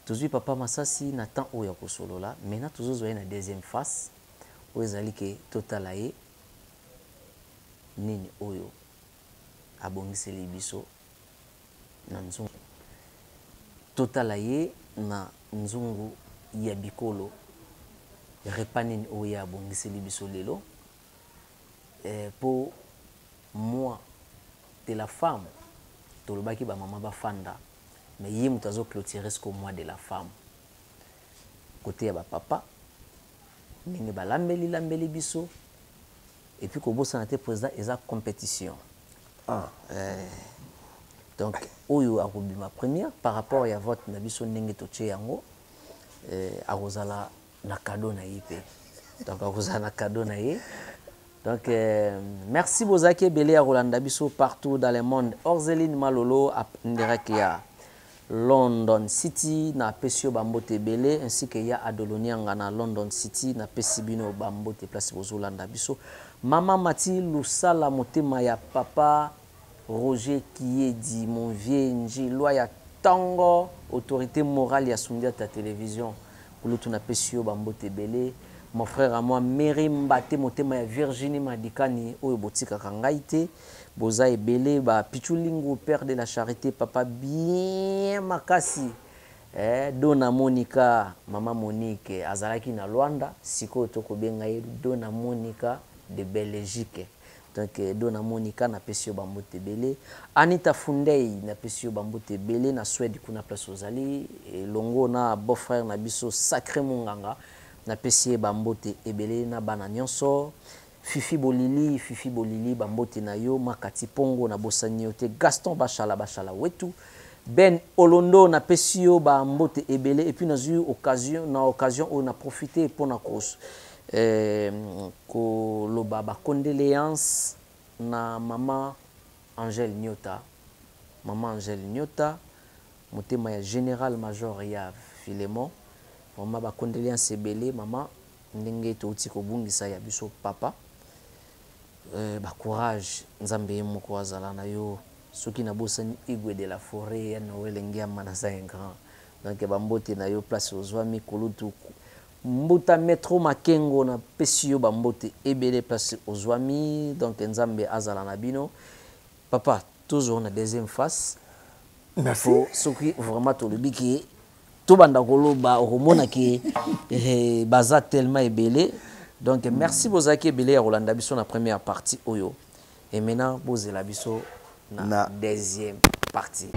tozwi papa Masasi na temps oyo ya kosolola maintenant tozozwa ye na deuxième face oyo ezali ke totala ye nini oyo abongiseli biso na nzungu totala ye na nzungu ya bikolo repas nini oyo abongiseli biso lelo pour moi de la femme tolobaki ba maman ba fanda mais yé mutazo clôturer ce mois de la femme côté ya ba papa ningi ba lambeli biso et puis ko bossa na président eza compétition donc oyo akobima première par rapport ya vote na biso ndenge toche yango akozala na cadeau na yipé donc akozala na cadeau na ye. Donc, merci Bozake Belé à Rolanda Bisso partout dans le monde. Orzeline Malolo à Ndirekia, London City, na Pesio Bambote Belé, ainsi que ya Adolonianga na London City, na Pesibino Bambote place Bozolanda Bisso. Maman Mati Lusala Motema ya papa Roger Kiedi, mon vieux Nji, loi ya Tango, autorité morale ya Sundia ta télévision. Kulutu na Pesio Bambote Belé. Mon frère à moi, Merim Bate Motema ya Virginie Madikani, Oyo Botika Kangaite, Boza Ebele, Pichulingo, père de la charité, papa bien makasi. Dona Monica, maman Monique, Azalaki na Luanda, Siko Toko Bengaï, Dona Monica de Belgique. Donc, Dona Monica na Pesio Bambote Belé. Anita Fundei na Pesio Bambote Belé, na Suède kuna place Ozali. Longo na beau-frère na biso Sacré Munganga. Na pesie bambote ebele na bana nyonso Fifi Bolili bambote na yo Makati Pongo na bosani yote Gaston Bachala wetu Ben Olondo na pesio bambote ebele et puis na eu occasion on a profité pour na cause ko loba condoléances na maman Angèle Nyota motema ya général major ya Philemon. Maman ba condoléances ebele maman ndenge touti ko bungisa ya biso papa ba courage nzambe moko azala na yo soki na bosani igwe de la forêt ya Noël ngia manasa grand donc bambote na yo place ozwami kulutu mbuta metro makengo na pesio bambote ebele place ozwami donc nzambe azala na bino papa toujours na deuxième face. Merci soki vraiment to lebiki tout banda koloba romona ki baza tellement ebele donc merci Bozaki ebele ya Rolanda Bisso na première partie oyo et maintenant bozela biso na deuxième partie.